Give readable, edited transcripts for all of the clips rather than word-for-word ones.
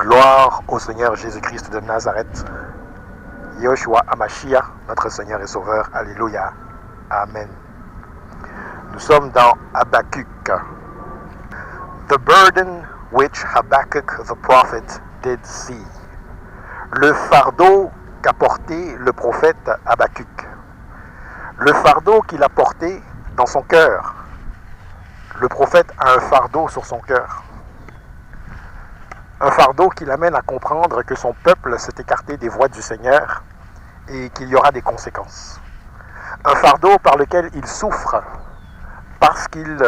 Gloire au Seigneur Jésus-Christ de Nazareth. Yoshua Hamashiach, notre Seigneur et Sauveur. Alléluia. Amen. Nous sommes dans Habakkuk. The burden which Habakkuk the prophet did see. Le fardeau qu'a porté le prophète Habakkuk. Le fardeau qu'il a porté dans son cœur. Le prophète a un fardeau sur son cœur. Un fardeau qui l'amène à comprendre que son peuple s'est écarté des voies du Seigneur et qu'il y aura des conséquences. Un fardeau par lequel il souffre parce qu'il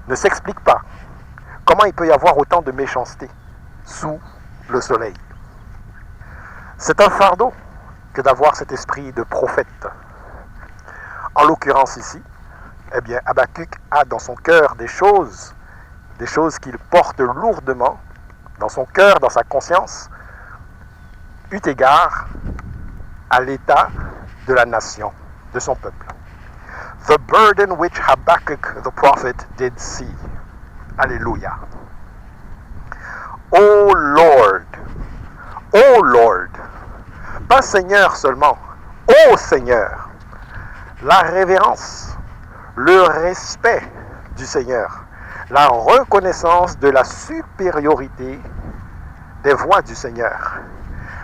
ne s'explique pas comment il peut y avoir autant de méchanceté sous le soleil. C'est un fardeau que d'avoir cet esprit de prophète. En l'occurrence ici, eh bien, Habakkuk a dans son cœur des choses qu'il porte lourdement dans son cœur, dans sa conscience, eut égard à l'état de la nation, de son peuple. The burden which Habakkuk the prophet did see. Alléluia. Oh Lord, oh Lord, pas Seigneur seulement, oh Seigneur, la révérence, le respect du Seigneur, la reconnaissance de la supériorité des voies du Seigneur,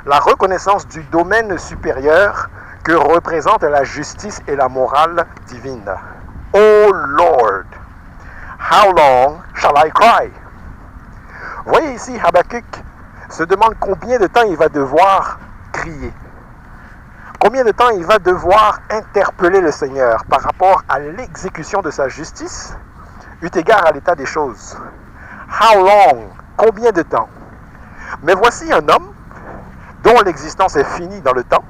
la reconnaissance du domaine supérieur que représente la justice et la morale divine. Oh Lord, how long shall I cry? Voyez ici, Habakkuk se demande combien de temps il va devoir crier. Combien de temps il va devoir interpeller le Seigneur par rapport à l'exécution de sa justice, eu égard à l'état des choses. How long? Combien de temps? Mais voici un homme dont l'existence est finie dans le temps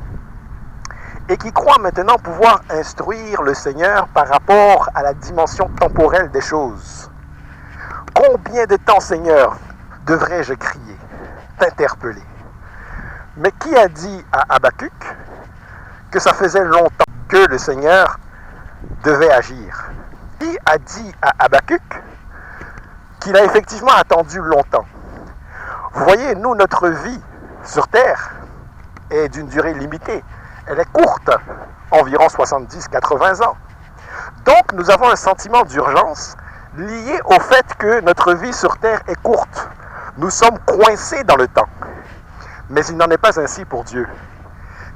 et qui croit maintenant pouvoir instruire le Seigneur par rapport à la dimension temporelle des choses. Combien de temps, Seigneur, devrais-je crier, t'interpeller? Mais qui a dit à Habakkuk que ça faisait longtemps que le Seigneur devait agir? Qui a dit à Habakkuk qu'il a effectivement attendu longtemps? Vous voyez, nous, notre vie sur Terre est d'une durée limitée. Elle est courte, environ 70-80 ans. Donc, nous avons un sentiment d'urgence lié au fait que notre vie sur Terre est courte. Nous sommes coincés dans le temps. Mais il n'en est pas ainsi pour Dieu.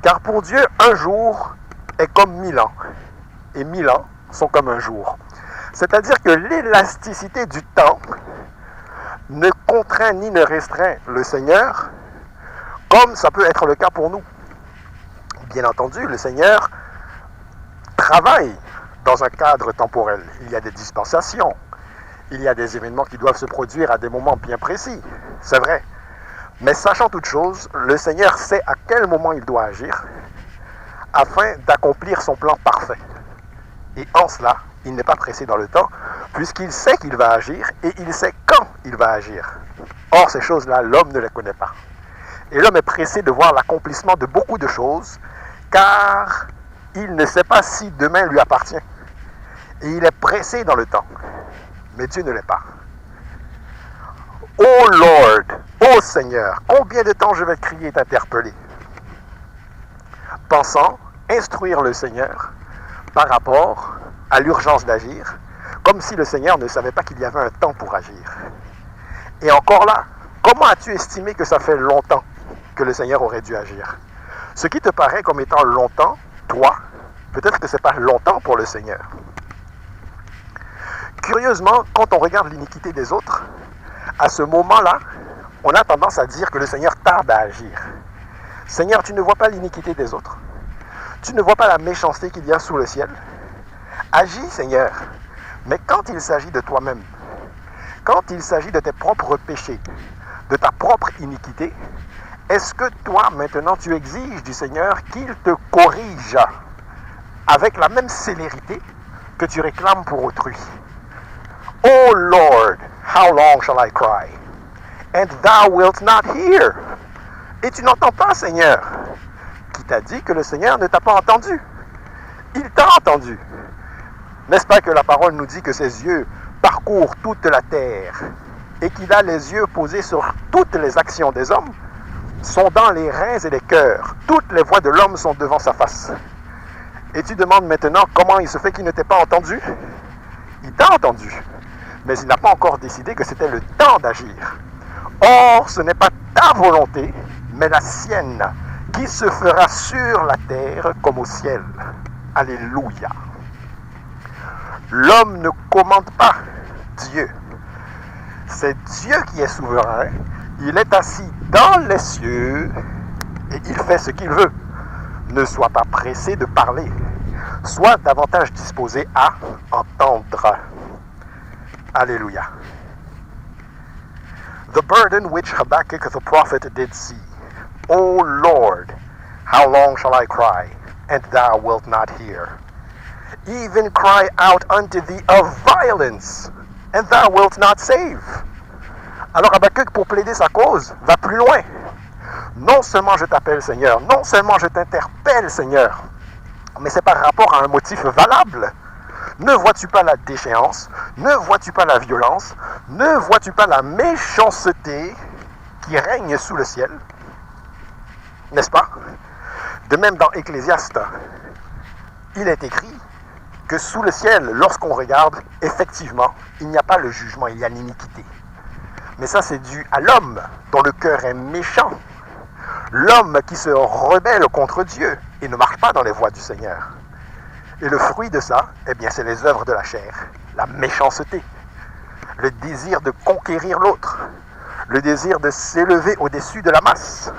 Car pour Dieu, un jour est comme 1000 ans. Et 1000 ans sont comme un jour. C'est-à-dire que l'élasticité du temps ne contraint ni ne restreint le Seigneur, comme ça peut être le cas pour nous. Bien entendu, le Seigneur travaille dans un cadre temporel. Il y a des dispensations, il y a des événements qui doivent se produire à des moments bien précis, c'est vrai. Mais sachant toute chose, le Seigneur sait à quel moment il doit agir afin d'accomplir son plan parfait. Et en cela, il n'est pas pressé dans le temps, puisqu'il sait qu'il va agir et il sait quand il va agir. Or, ces choses-là, l'homme ne les connaît pas. Et l'homme est pressé de voir l'accomplissement de beaucoup de choses, car il ne sait pas si demain lui appartient. Et il est pressé dans le temps. Mais Dieu ne l'est pas. Oh Lord, oh Seigneur, combien de temps je vais crier et t'interpeller? Pensant instruire le Seigneur par rapport à l'urgence d'agir, comme si le Seigneur ne savait pas qu'il y avait un temps pour agir. Et encore là, comment as-tu estimé que ça fait longtemps que le Seigneur aurait dû agir? Ce qui te paraît comme étant longtemps, toi, peut-être que ce n'est pas longtemps pour le Seigneur. Curieusement, quand on regarde l'iniquité des autres, à ce moment-là, on a tendance à dire que le Seigneur tarde à agir. Seigneur, tu ne vois pas l'iniquité des autres? Tu ne vois pas la méchanceté qu'il y a sous le ciel? Agis, Seigneur. Mais quand il s'agit de toi-même, quand il s'agit de tes propres péchés, de ta propre iniquité, est-ce que toi, maintenant, tu exiges du Seigneur qu'il te corrige avec la même célérité que tu réclames pour autrui? Oh Lord, how long shall I cry? And thou wilt not hear. Et tu n'entends pas, Seigneur. Qui t'a dit que le Seigneur ne t'a pas entendu? Il t'a entendu. N'est-ce pas que la parole nous dit que ses yeux parcourent toute la terre et qu'il a les yeux posés sur toutes les actions des hommes, sondant les reins et les cœurs. Toutes les voix de l'homme sont devant sa face. Et tu demandes maintenant comment il se fait qu'il ne t'ait pas entendu? Il t'a entendu, mais il n'a pas encore décidé que c'était le temps d'agir. Or, ce n'est pas ta volonté, mais la sienne, qui se fera sur la terre comme au ciel. Alléluia. L'homme ne commande pas Dieu. C'est Dieu qui est souverain. Il est assis dans les cieux et il fait ce qu'il veut. Ne sois pas pressé de parler. Sois davantage disposé à entendre. Alléluia. The burden which Habakkuk the prophet did see. O Lord, how long shall I cry, and thou wilt not hear? Even cry out unto thee of violence, and thou wilt not save. Alors Habakkuk, pour plaider sa cause, va plus loin. Non seulement je t'appelle Seigneur, non seulement je t'interpelle Seigneur, mais c'est par rapport à un motif valable. Ne vois-tu pas la déchéance? Ne vois-tu pas la violence? Ne vois-tu pas la méchanceté qui règne sous le ciel? N'est-ce pas? De même dans Ecclésiaste, il est écrit que sous le ciel, lorsqu'on regarde, effectivement, il n'y a pas le jugement, il y a l'iniquité. Mais ça, c'est dû à l'homme dont le cœur est méchant. L'homme qui se rebelle contre Dieu et ne marche pas dans les voies du Seigneur. Et le fruit de ça, eh bien, c'est les œuvres de la chair, la méchanceté, le désir de conquérir l'autre, le désir de s'élever au-dessus de la masse.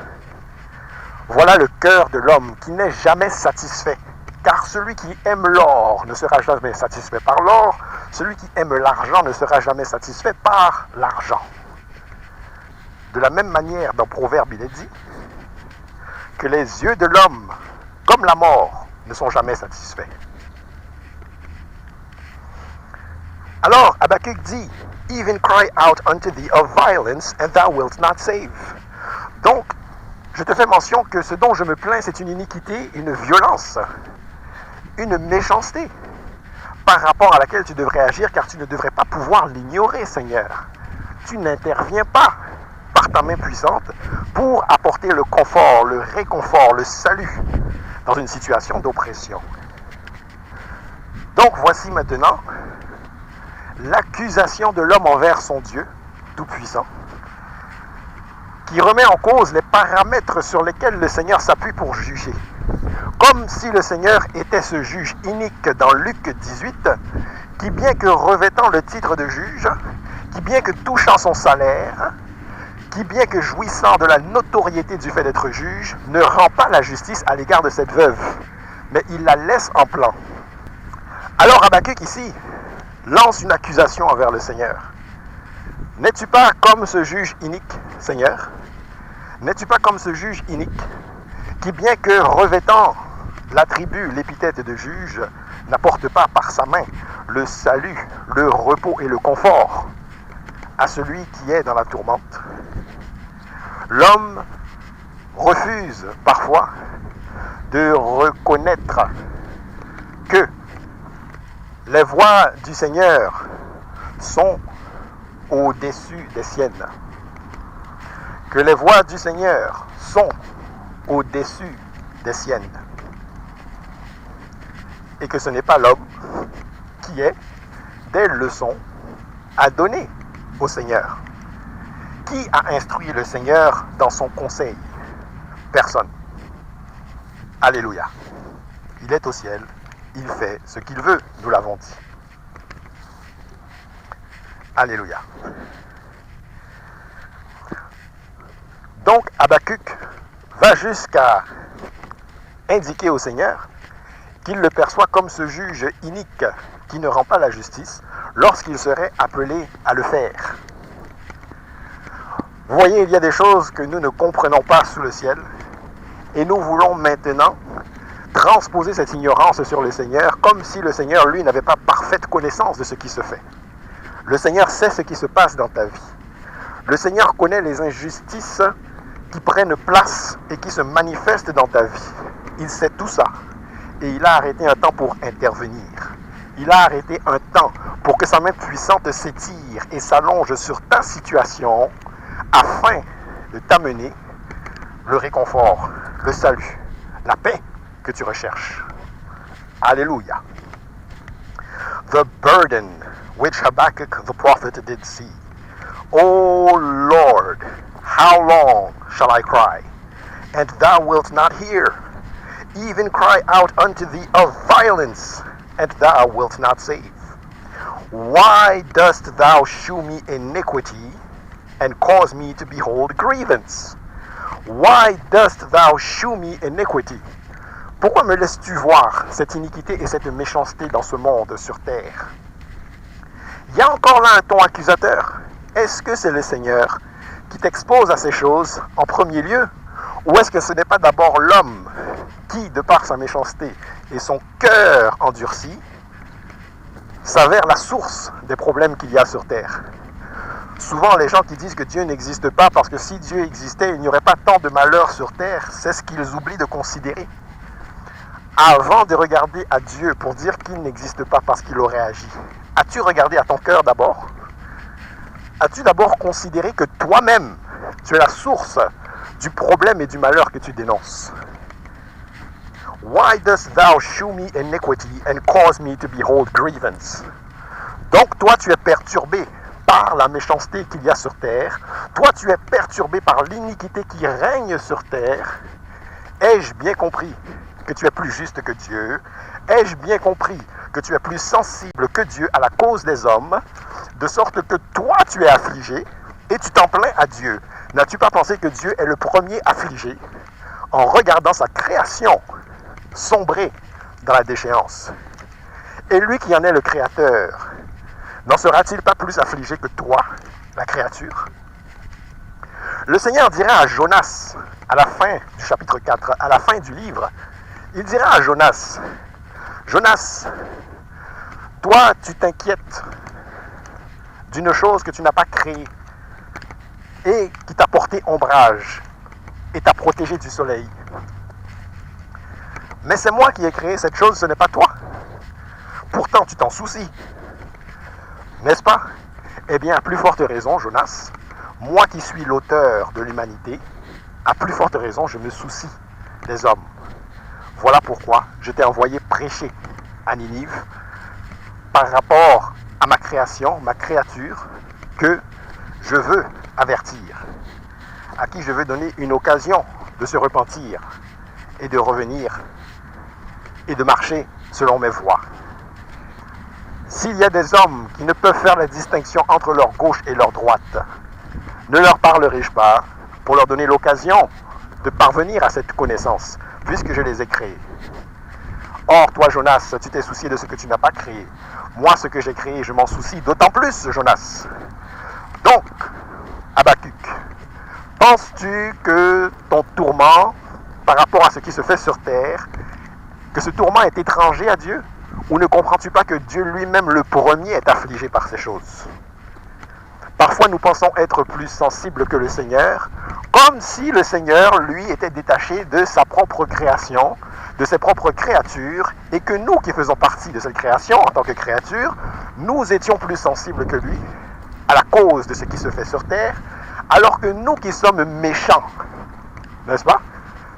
Voilà le cœur de l'homme qui n'est jamais satisfait, car celui qui aime l'or ne sera jamais satisfait par l'or, celui qui aime l'argent ne sera jamais satisfait par l'argent. De la même manière, dans Proverbe, il est dit que les yeux de l'homme, comme la mort, ne sont jamais satisfaits. Alors, Habakkuk dit, « Even cry out unto thee of violence, and thou wilt not save. » Donc, je te fais mention que ce dont je me plains, c'est une iniquité, une violence, une méchanceté, par rapport à laquelle tu devrais agir, car tu ne devrais pas pouvoir l'ignorer, Seigneur. Tu n'interviens pas par ta main puissante pour apporter le confort, le réconfort, le salut dans une situation d'oppression. Donc voici maintenant l'accusation de l'homme envers son Dieu tout-puissant, qui remet en cause les paramètres sur lesquels le Seigneur s'appuie pour juger. Comme si le Seigneur était ce juge inique dans Luc 18, qui bien que revêtant le titre de juge, qui bien que touchant son salaire, qui bien que jouissant de la notoriété du fait d'être juge, ne rend pas la justice à l'égard de cette veuve, mais il la laisse en plan. Alors Habakkuk ici lance une accusation envers le Seigneur. N'es-tu pas comme ce juge inique, Seigneur? N'es-tu pas comme ce juge inique, qui bien que revêtant l'attribut, l'épithète de juge, n'apporte pas par sa main le salut, le repos et le confort à celui qui est dans la tourmente? L'homme refuse parfois de reconnaître que les voies du Seigneur sont au-dessus des siennes, que les voies du Seigneur sont au-dessus des siennes, et que ce n'est pas l'homme qui ait des leçons à donner au Seigneur. Qui a instruit le Seigneur dans son conseil? Personne. Alléluia. Il est au ciel, il fait ce qu'il veut, nous l'avons dit. Alléluia. Donc Habakkuk va jusqu'à indiquer au Seigneur qu'il le perçoit comme ce juge inique qui ne rend pas la justice lorsqu'il serait appelé à le faire. Vous voyez, il y a des choses que nous ne comprenons pas sous le ciel et nous voulons maintenant transposer cette ignorance sur le Seigneur comme si le Seigneur, lui, n'avait pas parfaite connaissance de ce qui se fait. Le Seigneur sait ce qui se passe dans ta vie. Le Seigneur connaît les injustices qui prennent place et qui se manifestent dans ta vie. Il sait tout ça et il a arrêté un temps pour intervenir. Il a arrêté un temps pour que sa main puissante s'étire et s'allonge sur ta situation afin de t'amener le réconfort, le salut, la paix que tu recherches. Alléluia. The burden which Habakkuk the prophet did see. O Lord, how long shall I cry, and thou wilt not hear? Even cry out unto thee of violence, and thou wilt not save. Why dost thou shew me iniquity, and cause me to behold grievance? Why dost thou shew me iniquity? Pourquoi me laisses-tu voir cette iniquité et cette méchanceté dans ce monde sur terre? Il y a encore là un ton accusateur. Est-ce que c'est le Seigneur qui t'expose à ces choses en premier lieu? Ou est-ce que ce n'est pas d'abord l'homme qui, de par sa méchanceté et son cœur endurci, s'avère la source des problèmes qu'il y a sur terre? Souvent, les gens qui disent que Dieu n'existe pas parce que si Dieu existait, il n'y aurait pas tant de malheur sur terre, c'est ce qu'ils oublient de considérer. Avant de regarder à Dieu pour dire qu'il n'existe pas parce qu'il aurait agi, as-tu regardé à ton cœur d'abord? As-tu d'abord considéré que toi-même, tu es la source du problème et du malheur que tu dénonces? Why dost thou shew me iniquity and cause me to behold grievance? Donc toi, tu es perturbé par la méchanceté qu'il y a sur terre. Toi, tu es perturbé par l'iniquité qui règne sur terre. Ai-je bien compris que tu es plus juste que Dieu? Ai-je bien compris que tu es plus sensible que Dieu à la cause des hommes, de sorte que toi tu es affligé et tu t'en plains à Dieu? N'as-tu pas pensé que Dieu est le premier affligé en regardant sa création sombrer dans la déchéance? Et lui qui en est le créateur, n'en sera-t-il pas plus affligé que toi, la créature? Le Seigneur dira à Jonas, à la fin du chapitre 4, à la fin du livre, il dira à Jonas, Jonas, toi tu t'inquiètes d'une chose que tu n'as pas créée et qui t'a porté ombrage et t'a protégé du soleil. Mais c'est moi qui ai créé cette chose, ce n'est pas toi. Pourtant tu t'en soucies, n'est-ce pas? Eh bien, à plus forte raison, Jonas, moi qui suis l'auteur de l'humanité, à plus forte raison, je me soucie des hommes. Voilà pourquoi je t'ai envoyé prêcher à Ninive par rapport à ma création, ma créature, que je veux avertir, à qui je veux donner une occasion de se repentir et de revenir et de marcher selon mes voies. S'il y a des hommes qui ne peuvent faire la distinction entre leur gauche et leur droite, ne leur parlerai-je pas pour leur donner l'occasion de parvenir à cette connaissance, puisque je les ai créés. Or, toi, Jonas, tu t'es soucié de ce que tu n'as pas créé. Moi, ce que j'ai créé, je m'en soucie d'autant plus, Jonas. Donc, Habakkuk, penses-tu que ton tourment, par rapport à ce qui se fait sur terre, que ce tourment est étranger à Dieu? Ou ne comprends-tu pas que Dieu lui-même, le premier, est affligé par ces choses? Parfois, nous pensons être plus sensibles que le Seigneur, comme si le Seigneur, lui, était détaché de sa propre création, de ses propres créatures, et que nous, qui faisons partie de cette création, en tant que créatures, nous étions plus sensibles que lui à la cause de ce qui se fait sur terre, alors que nous qui sommes méchants, n'est-ce pas?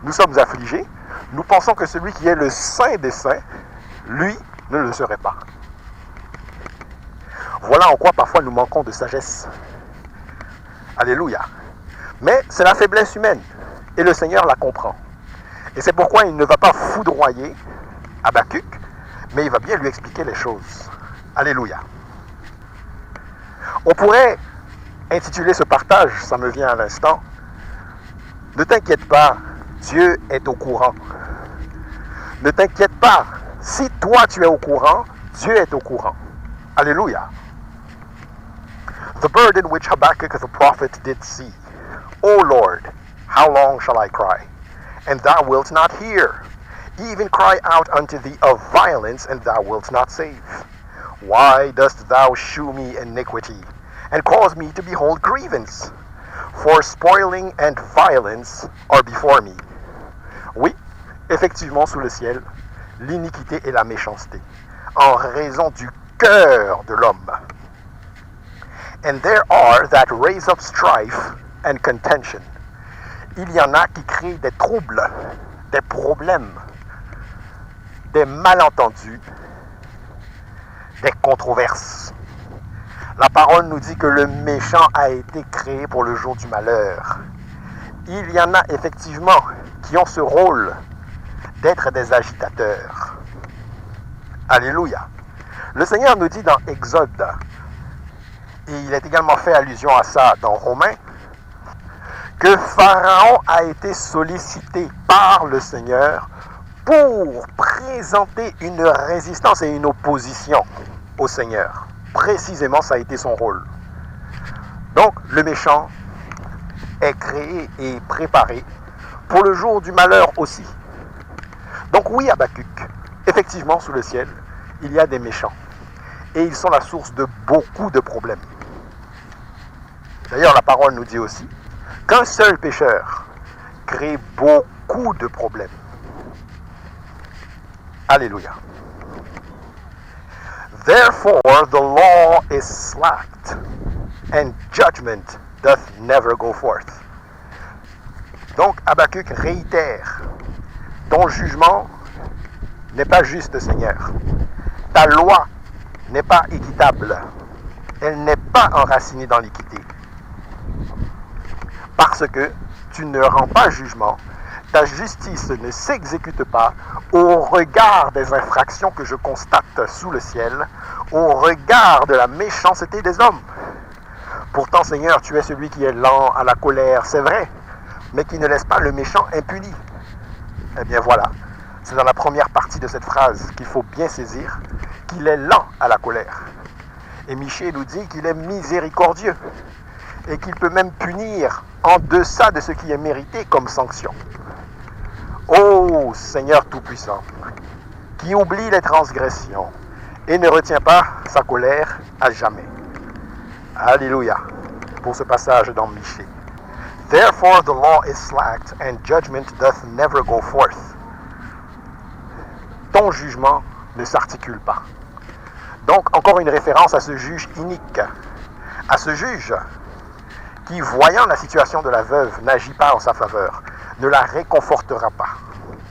Nous sommes affligés, nous pensons que celui qui est le saint des saints, lui, ne le serait pas. Voilà en quoi parfois nous manquons de sagesse. Alléluia. Mais c'est la faiblesse humaine, et le Seigneur la comprend. Et c'est pourquoi il ne va pas foudroyer Habakkuk, mais il va bien lui expliquer les choses. Alléluia. On pourrait intituler ce partage, ça me vient à l'instant, « Ne t'inquiète pas, Dieu est au courant. » Ne t'inquiète pas, si toi tu es au courant, Dieu est au courant. Alléluia. The burden which Habakkuk the prophet did see. O Lord, how long shall I cry? And thou wilt not hear. Even cry out unto thee of violence, and thou wilt not save. Why dost thou shew me iniquity, and cause me to behold grievance? For spoiling and violence are before me. Oui, effectivement, sous le ciel, l'iniquité et la méchanceté en raison du cœur de l'homme. And there are that raise up strife and contention. Il y en a qui créent des troubles, des problèmes, des malentendus, des controverses. La parole nous dit que le méchant a été créé pour le jour du malheur. Il y en a effectivement qui ont ce rôle d'être des agitateurs. Alléluia. Le Seigneur nous dit dans Exode, et il est également fait allusion à ça dans Romains, que Pharaon a été sollicité par le Seigneur pour présenter une résistance et une opposition au Seigneur. Précisément, ça a été son rôle. Donc, le méchant est créé et préparé pour le jour du malheur aussi. Donc oui, Habakkuk, effectivement, sous le ciel, il y a des méchants. Et ils sont la source de beaucoup de problèmes. D'ailleurs, la parole nous dit aussi qu'un seul pécheur crée beaucoup de problèmes. Alléluia. Therefore the law is slacked, and judgment doth never go forth. Donc Habakkuk réitère, ton jugement n'est pas juste, Seigneur. Ta loi n'est pas équitable. Elle n'est pas enracinée dans l'équité. Parce que tu ne rends pas jugement, ta justice ne s'exécute pas au regard des infractions que je constate sous le ciel, au regard de la méchanceté des hommes. Pourtant, Seigneur, tu es celui qui est lent à la colère, c'est vrai, mais qui ne laisse pas le méchant impuni. Eh bien voilà, c'est dans la première partie de cette phrase qu'il faut bien saisir, qu'il est lent à la colère. Et Michée nous dit qu'il est miséricordieux et qu'il peut même punir en deçà de ce qui est mérité comme sanction. Ô Seigneur Tout-Puissant, qui oublie les transgressions et ne retient pas sa colère à jamais. Alléluia, pour ce passage dans Michée. Therefore the law is slacked and judgment doth never go forth. Ton jugement ne s'articule pas. Donc, encore une référence à ce juge inique, à ce juge qui, voyant la situation de la veuve, n'agit pas en sa faveur, ne la réconfortera pas,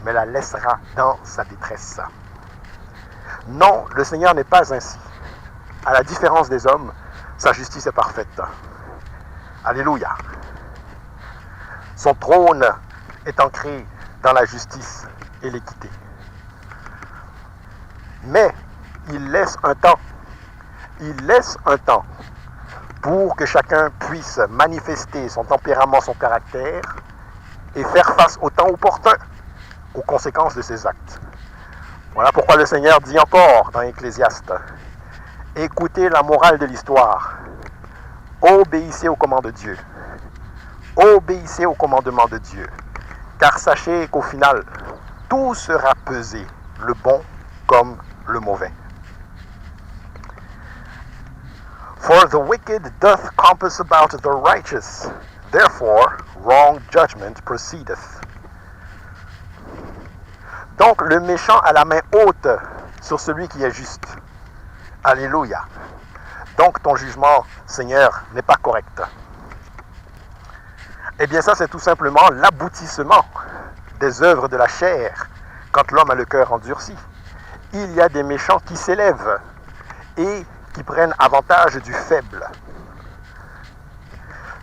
mais la laissera dans sa détresse. Non, le Seigneur n'est pas ainsi. À la différence des hommes, sa justice est parfaite. Alléluia. Son trône est ancré dans la justice et l'équité. Mais il laisse un temps pour que chacun puisse manifester son tempérament, son caractère et faire face au temps opportun aux conséquences de ses actes. Voilà pourquoi le Seigneur dit encore dans Ecclésiaste, écoutez la morale de l'histoire, obéissez aux commandes de Dieu, obéissez aux commandements de Dieu, car sachez qu'au final, tout sera pesé, le bon comme le mauvais. For the wicked doth compass about the righteous, therefore wrong judgment proceedeth. Donc le méchant a la main haute sur celui qui est juste. Alléluia. Donc ton jugement, Seigneur, n'est pas correct. Eh bien ça, c'est tout simplement l'aboutissement des œuvres de la chair quand l'homme a le cœur endurci. Il y a des méchants qui s'élèvent et qui prennent avantage du faible.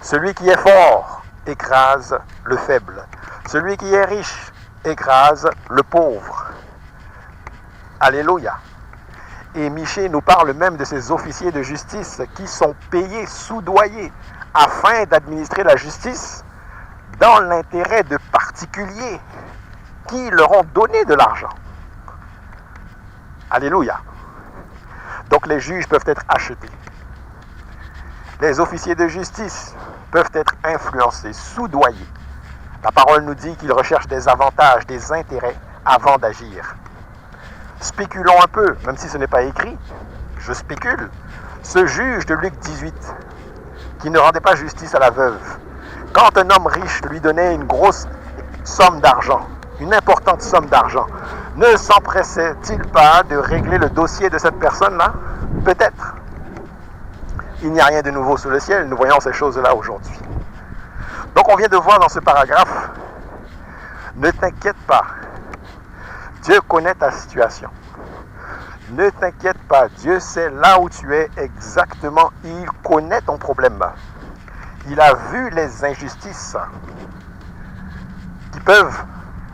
Celui qui est fort écrase le faible. Celui qui est riche écrase le pauvre. Alléluia. Et Michée nous parle même de ces officiers de justice qui sont payés, soudoyés, afin d'administrer la justice dans l'intérêt de particuliers qui leur ont donné de l'argent. Alléluia. Donc les juges peuvent être achetés. Les officiers de justice peuvent être influencés, soudoyés. La parole nous dit qu'ils recherchent des avantages, des intérêts avant d'agir. Spéculons un peu, même si ce n'est pas écrit. Je spécule. Ce juge de Luc 18, qui ne rendait pas justice à la veuve, quand un homme riche lui donnait une grosse somme d'argent, une importante somme d'argent, Ne s'empressait-il pas de régler le dossier de cette personne-là? Peut-être. Il n'y a rien de nouveau sous le ciel, nous voyons ces choses-là aujourd'hui. Donc on vient de voir dans ce paragraphe, ne t'inquiète pas, Dieu connaît ta situation. Ne t'inquiète pas, Dieu sait là où tu es exactement, il connaît ton problème. Il a vu les injustices qui peuvent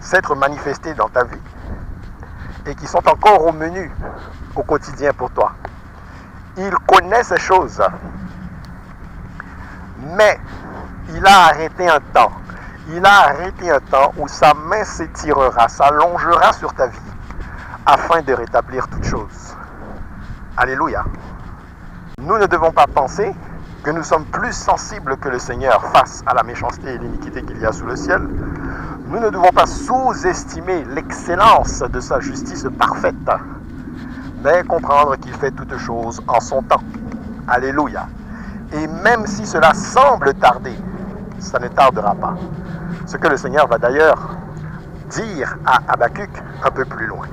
s'être manifestées dans ta vie et qui sont encore au menu au quotidien pour toi. Il connaît ces choses, mais il a arrêté un temps. Il a arrêté un temps où sa main s'étirera, s'allongera sur ta vie afin de rétablir toutes choses. Alléluia. Nous ne devons pas penser que nous sommes plus sensibles que le Seigneur face à la méchanceté et l'iniquité qu'il y a sous le ciel. Nous ne devons pas sous-estimer l'excellence de sa justice parfaite, mais comprendre qu'il fait toutes choses en son temps. Alléluia. Et même si cela semble tarder, ça ne tardera pas. Ce que le Seigneur va d'ailleurs dire à Habakkuk un peu plus loin.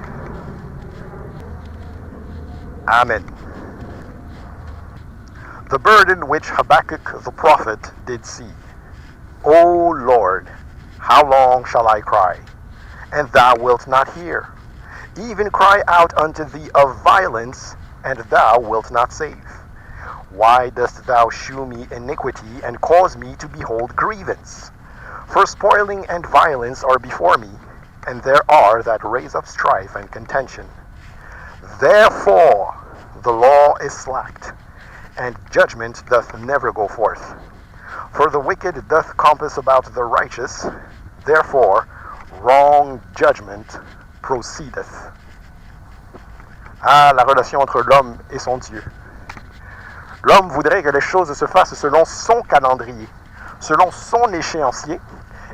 Amen. The burden which Habakkuk the prophet did see. O Lord, how long shall I cry, and thou wilt not hear? Even cry out unto thee of violence, and thou wilt not save. Why dost thou shew me iniquity, and cause me to behold grievance? For spoiling and violence are before me, and there are that raise up strife and contention. Therefore the law is slacked, and judgment doth never go forth. For the wicked doth compass about the righteous, therefore wrong judgment proceedeth. Ah, la relation entre l'homme et son Dieu. L'homme voudrait que les choses se fassent selon son calendrier, selon son échéancier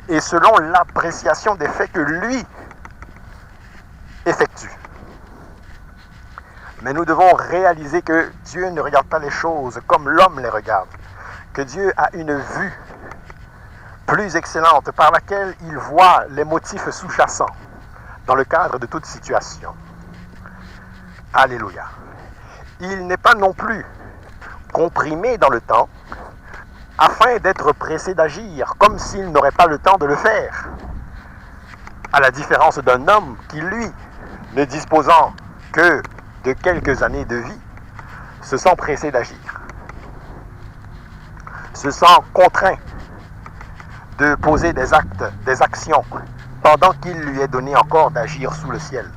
et selon l'appréciation des faits que lui effectue. Mais nous devons réaliser que Dieu ne regarde pas les choses comme l'homme les regarde, que Dieu a une vue plus excellente par laquelle il voit les motifs sous-jacents dans le cadre de toute situation. Alléluia. Il n'est pas non plus comprimé dans le temps afin d'être pressé d'agir comme s'il n'aurait pas le temps de le faire. À la différence d'un homme qui, lui, ne disposant que de quelques années de vie, se sent pressé d'agir, se sent contraint de poser des actes, des actions, pendant qu'il lui est donné encore d'agir sous le ciel,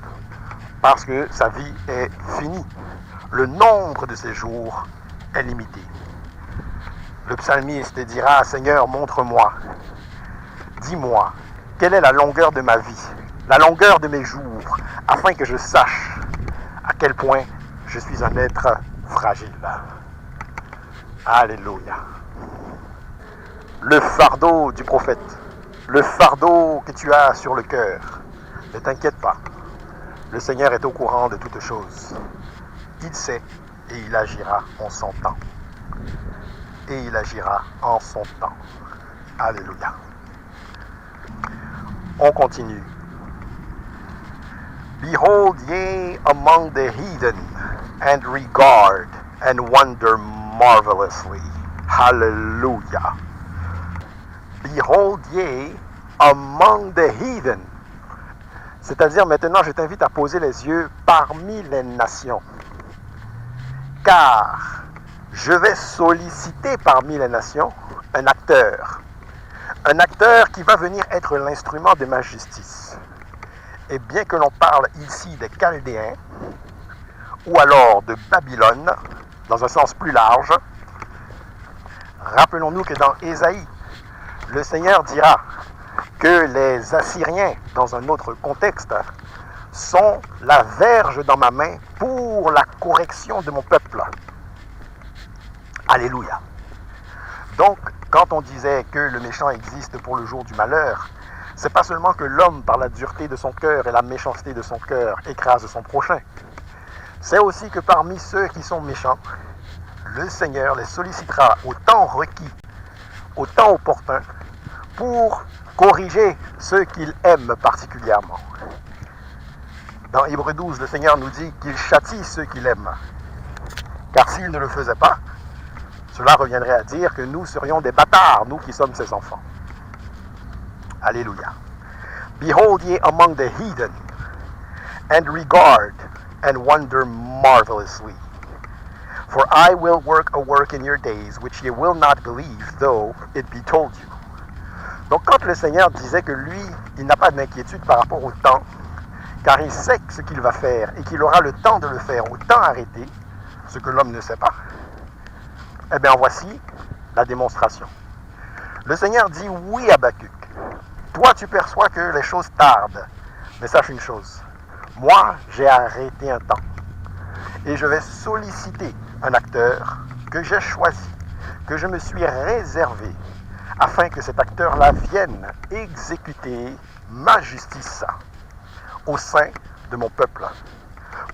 parce que sa vie est finie. Le nombre de ses jours est limité. Le psalmiste dira, Seigneur, montre-moi, dis-moi, quelle est la longueur de ma vie, la longueur de mes jours, afin que je sache à quel point je suis un être fragile. Alléluia. Le fardeau du prophète, le fardeau que tu as sur le cœur, ne t'inquiète pas. Le Seigneur est au courant de toutes choses. Il sait et il agira en son temps. Et il agira en son temps. Alléluia. On continue. Behold ye among the heathen, and regard and wonder marvelously. Hallelujah. Behold ye among the heathen. C'est-à-dire maintenant je t'invite à poser les yeux parmi les nations. Car je vais solliciter parmi les nations un acteur. Un acteur qui va venir être l'instrument de ma justice. Et bien que l'on parle ici des Chaldéens, ou alors de Babylone, dans un sens plus large, rappelons-nous que dans Ésaïe, le Seigneur dira que les Assyriens, dans un autre contexte, sont la verge dans ma main pour la correction de mon peuple. Alléluia. Donc, quand on disait que le méchant existe pour le jour du malheur, c'est pas seulement que l'homme, par la dureté de son cœur et la méchanceté de son cœur, écrase son prochain. C'est aussi que parmi ceux qui sont méchants, le Seigneur les sollicitera au temps requis, au temps opportun, pour corriger ceux qu'il aime particulièrement. Dans Hébreux 12, le Seigneur nous dit qu'il châtie ceux qu'il aime. Car s'il ne le faisait pas, cela reviendrait à dire que nous serions des bâtards, nous qui sommes ses enfants. Alléluia. Behold ye among the heathen, and regard and wonder marvelously. For I will work a work in your days, which ye will not believe, though it be told you. Donc quand le Seigneur disait que lui, il n'a pas d'inquiétude par rapport au temps, car il sait ce qu'il va faire et qu'il aura le temps de le faire au temps arrêté, ce que l'homme ne sait pas, eh bien voici la démonstration. Le Seigneur dit oui à Habakkuk. Toi tu perçois que les choses tardent, mais sache une chose, moi j'ai arrêté un temps et je vais solliciter un acteur que j'ai choisi, que je me suis réservé, afin que cet acteur-là vienne exécuter ma justice au sein de mon peuple,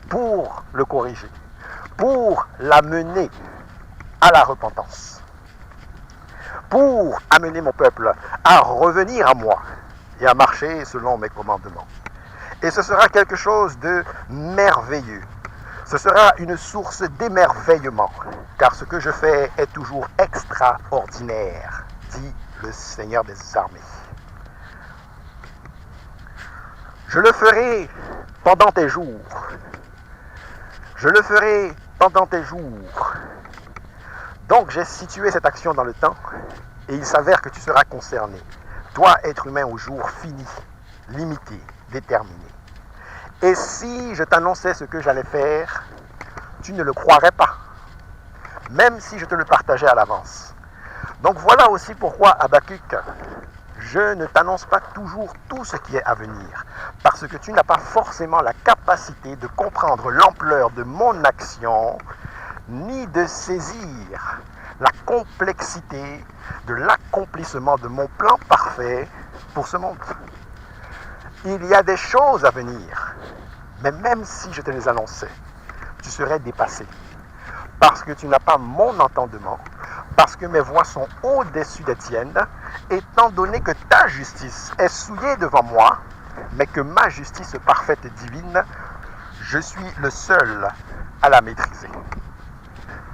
pour le corriger, pour l'amener à la repentance, pour amener mon peuple à revenir à moi et à marcher selon mes commandements. Et ce sera quelque chose de merveilleux. Ce sera une source d'émerveillement, car ce que je fais est toujours extraordinaire, dit le Seigneur des armées. Je le ferai pendant tes jours. Je le ferai pendant tes jours. Donc j'ai situé cette action dans le temps et il s'avère que tu seras concerné. Toi, être humain au jour fini, limité, déterminé. Et si je t'annonçais ce que j'allais faire, tu ne le croirais pas, même si je te le partageais à l'avance. Donc voilà aussi pourquoi, Habakkuk, je ne t'annonce pas toujours tout ce qui est à venir, parce que tu n'as pas forcément la capacité de comprendre l'ampleur de mon action, ni de saisir la complexité de l'accomplissement de mon plan parfait pour ce monde. Il y a des choses à venir, mais même si je te les annonçais, tu serais dépassé, parce que tu n'as pas mon entendement, parce que mes voies sont au-dessus des tiennes, étant donné que ta justice est souillée devant moi, mais que ma justice parfaite et divine, je suis le seul à la maîtriser.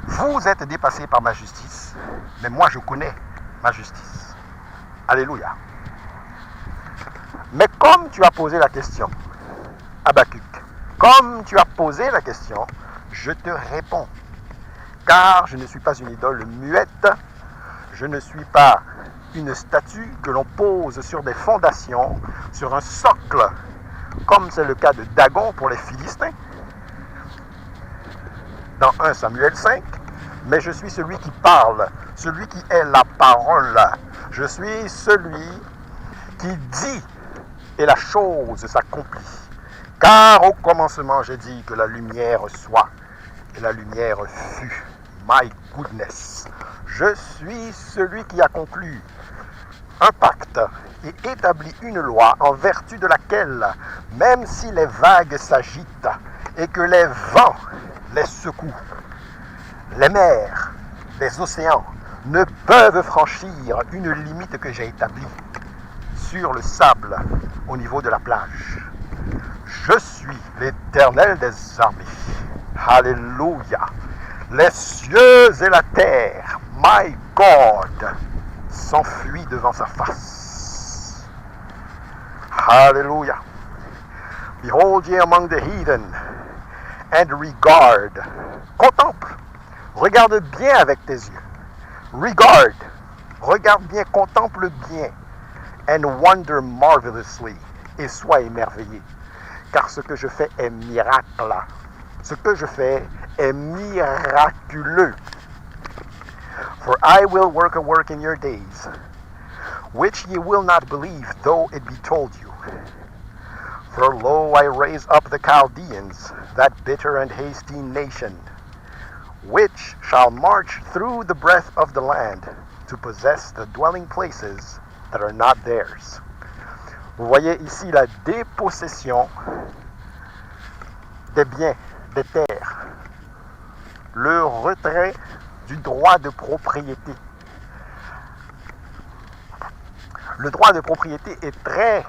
Vous êtes dépassé par ma justice, mais moi je connais ma justice. Alléluia. Mais comme tu as posé la question, Habakkuk, comme tu as posé la question, je te réponds. Car je ne suis pas une idole muette, je ne suis pas une statue que l'on pose sur des fondations, sur un socle, comme c'est le cas de Dagon pour les Philistins, dans 1 Samuel 5, mais je suis celui qui parle, celui qui est la parole. Je suis celui qui dit et la chose s'accomplit. Car au commencement, j'ai dit que la lumière soit, et la lumière fut. My goodness. Je suis celui qui a conclu un pacte et établi une loi en vertu de laquelle, même si les vagues s'agitent et que les vents les secouent, les mers, les océans ne peuvent franchir une limite que j'ai établie sur le sable au niveau de la plage. Je suis l'Éternel des armées. Alléluia. Les cieux et la terre, my God, s'enfuient devant sa face. Alléluia. Behold ye among the heathen, and regard. Contemple. Regarde bien avec tes yeux. Regard. Regarde bien, contemple bien. And wonder marvelously. Et sois émerveillé. Car ce que je fais est miracle. Ce que je fais est miraculeux. For I will work a work in your days, which ye will not believe, though it be told you. For lo, I raise up the Chaldeans, that bitter and hasty nation, which shall march through the breadth of the land, to possess the dwelling places that are not theirs. Vous voyez ici la dépossession des biens, des terres, le retrait du droit de propriété. Le droit de propriété est très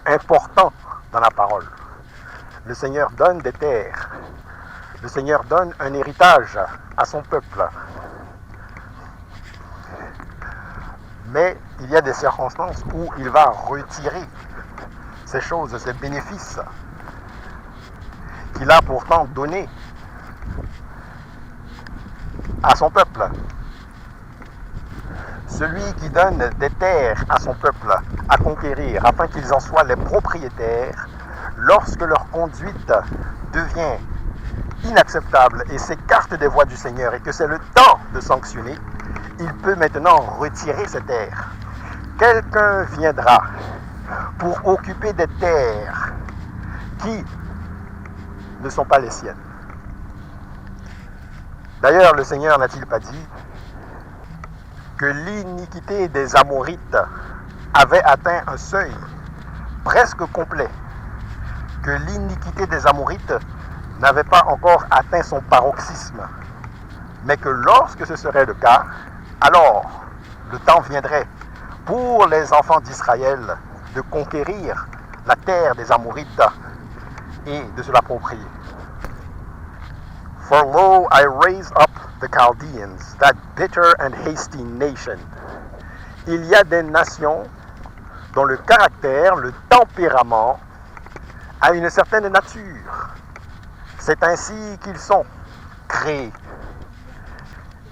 important dans la parole. Le Seigneur donne des terres. Le Seigneur donne un héritage à son peuple. Mais il y a des circonstances où il va retirer ces choses, ces bénéfices qu'il a pourtant donnés à son peuple. Celui qui donne des terres à son peuple à conquérir afin qu'ils en soient les propriétaires, lorsque leur conduite devient inacceptable et s'écarte des voies du Seigneur et que c'est le temps de sanctionner, il peut maintenant retirer ces terres. Quelqu'un viendra pour occuper des terres qui ne sont pas les siennes. D'ailleurs, le Seigneur n'a-t-il pas dit que l'iniquité des Amorites avait atteint un seuil presque complet, que l'iniquité des Amorites n'avait pas encore atteint son paroxysme, mais que lorsque ce serait le cas, alors le temps viendrait pour les enfants d'Israël de conquérir la terre des Amorites et de se l'approprier. For lo, I raise up the Chaldeans, that bitter and hasty nation. Il y a des nations dont le caractère, le tempérament a une certaine nature. C'est ainsi qu'ils sont créés.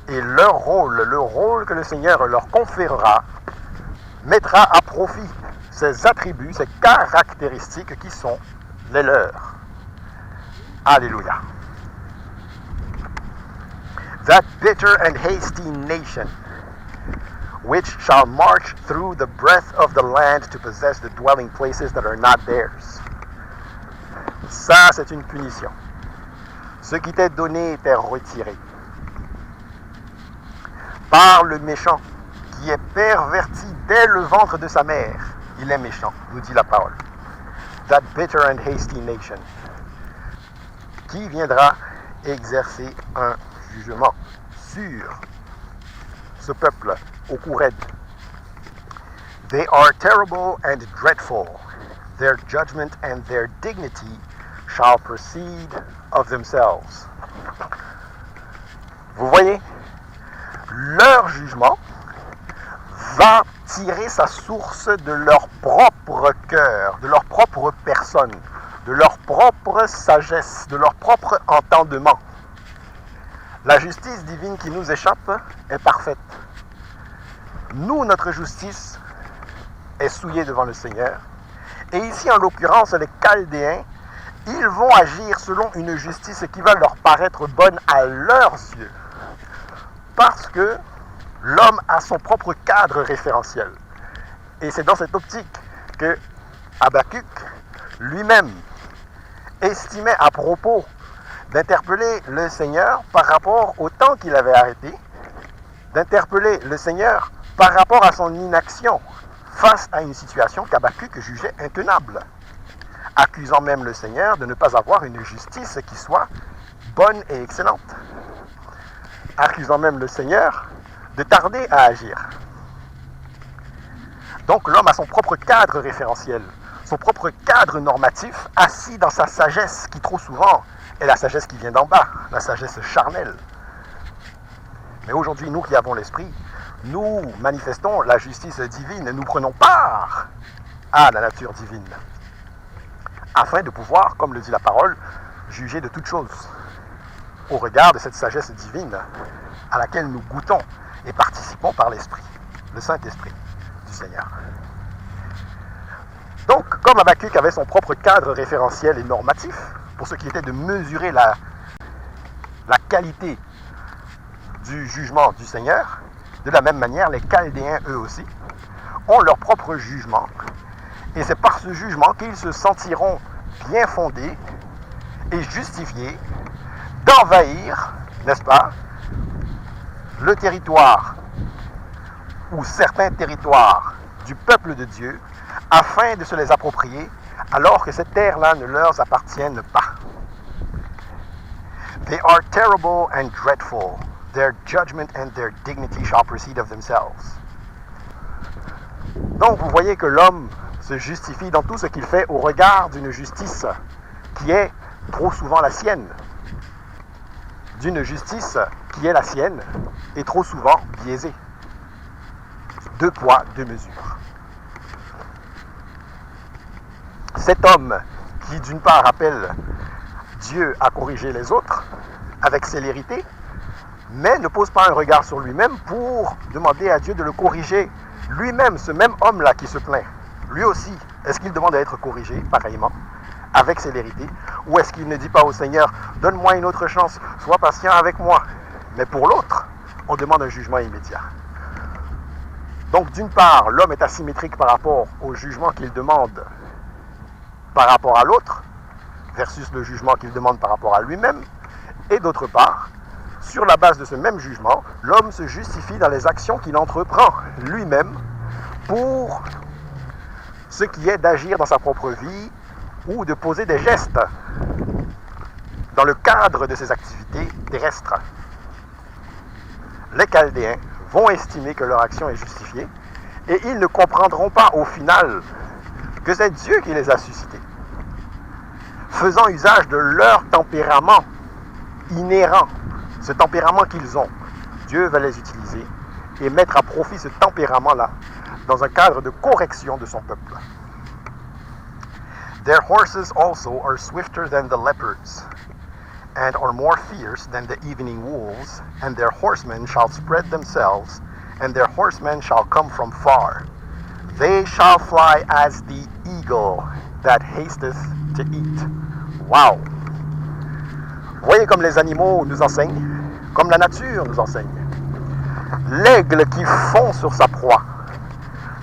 Et leur rôle, le rôle que le Seigneur leur conférera, mettra à profit ces attributs, ces caractéristiques qui sont les leurs. Alléluia. That bitter and hasty nation, which shall march through the breadth of the land to possess the dwelling places that are not theirs. Ça, c'est une punition. Ce qui t'est donné t'est retiré. Par le méchant, qui est perverti dès le ventre de sa mère. Il est méchant, nous dit la parole. That bitter and hasty nation, qui viendra exercer un jugement sur ce peuple au cou raide. They are terrible and dreadful. Their judgment and their dignity shall proceed of themselves. Vous voyez, leur jugement va tirer sa source de leur propre cœur, de leur propre personne, de leur propre sagesse, de leur propre entendement. La justice divine qui nous échappe est parfaite. Nous, notre justice est souillée devant le Seigneur. Et ici, en l'occurrence, les Chaldéens, ils vont agir selon une justice qui va leur paraître bonne à leurs yeux. Parce que l'homme a son propre cadre référentiel. Et c'est dans cette optique que Habakkuk lui-même estimait à propos d'interpeller le Seigneur par rapport au temps qu'il avait arrêté, d'interpeller le Seigneur par rapport à son inaction face à une situation qu'Habakkuk jugeait intenable, accusant même le Seigneur de ne pas avoir une justice qui soit bonne et excellente, accusant même le Seigneur de tarder à agir. Donc l'homme a son propre cadre référentiel, son propre cadre normatif, assis dans sa sagesse qui trop souvent est la sagesse qui vient d'en bas, la sagesse charnelle. Mais aujourd'hui, nous qui avons l'esprit, nous manifestons la justice divine, nous prenons part à la nature divine, afin de pouvoir, comme le dit la parole, juger de toutes choses, au regard de cette sagesse divine à laquelle nous goûtons et participons par l'Esprit, le Saint-Esprit du Seigneur. Donc, comme Habakkuk avait son propre cadre référentiel et normatif, pour ce qui était de mesurer la qualité du jugement du Seigneur, de la même manière, les Chaldéens, eux aussi, ont leur propre jugement. Et c'est par ce jugement qu'ils se sentiront bien fondés et justifiés d'envahir, n'est-ce pas, le territoire ou certains territoires du peuple de Dieu afin de se les approprier alors que ces terres-là ne leur appartiennent pas. They are terrible and dreadful. Their judgment and their dignity shall proceed of themselves. Donc vous voyez que l'homme se justifie dans tout ce qu'il fait au regard d'une justice qui est trop souvent la sienne, d'une justice qui est la sienne et trop souvent biaisée. Deux poids, deux mesures. Cet homme qui d'une part appelle Dieu à corriger les autres avec célérité, mais ne pose pas un regard sur lui-même pour demander à Dieu de le corriger. Lui-même, ce même homme-là qui se plaint, lui aussi, est-ce qu'il demande à être corrigé pareillement, avec célérité, ou est-ce qu'il ne dit pas au Seigneur, donne-moi une autre chance, sois patient avec moi. Mais pour l'autre, on demande un jugement immédiat. Donc d'une part, l'homme est asymétrique par rapport au jugement qu'il demande par rapport à l'autre, versus le jugement qu'il demande par rapport à lui-même, et d'autre part, sur la base de ce même jugement, l'homme se justifie dans les actions qu'il entreprend lui-même pour ce qui est d'agir dans sa propre vie ou de poser des gestes dans le cadre de ses activités terrestres. Les Chaldéens vont estimer que leur action est justifiée et ils ne comprendront pas au final que c'est Dieu qui les a suscités, faisant usage de leur tempérament inhérent, ce tempérament qu'ils ont. Dieu va les utiliser et mettre à profit ce tempérament-là dans un cadre de correction de son peuple. Their horses also are swifter than the leopards, and are more fierce than the evening wolves, and their horsemen shall spread themselves, and their horsemen shall come from far. They shall fly as the eagle that hasteth to eat. Wow! Voyez comme les animaux nous enseignent, comme la nature nous enseigne. L'aigle qui fond sur sa proie,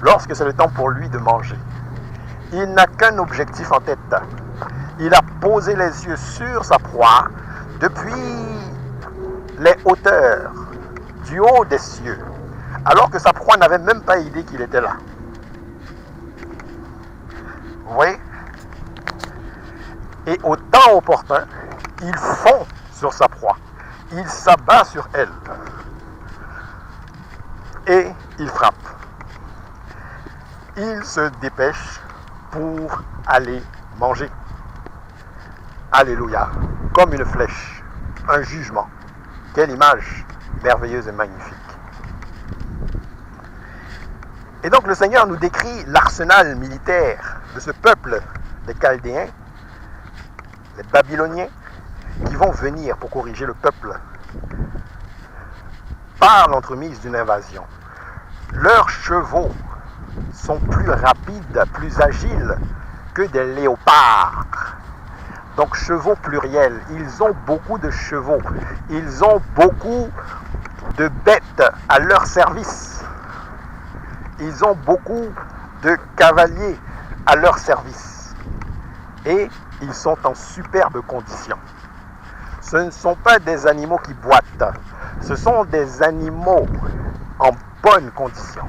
lorsque c'est le temps pour lui de manger, il n'a qu'un objectif en tête. Il a posé les yeux sur sa proie depuis les hauteurs, du haut des cieux, alors que sa proie n'avait même pas idée qu'il était là. Vous voyez? Et au temps opportun, il fond sur sa proie. Il s'abat sur elle. Et il frappe. Il se dépêche pour aller manger. Alléluia. Comme une flèche. Un jugement. Quelle image merveilleuse et magnifique. Et donc le Seigneur nous décrit l'arsenal militaire de ce peuple des Chaldéens, les Babyloniens, qui vont venir pour corriger le peuple par l'entremise d'une invasion. Leurs chevaux sont plus rapides, plus agiles que des léopards. Donc chevaux pluriels, ils ont beaucoup de chevaux, ils ont beaucoup de bêtes à leur service. Ils ont beaucoup de cavaliers à leur service. Et ils sont en superbe condition. Ce ne sont pas des animaux qui boitent, ce sont des animaux en bonne condition.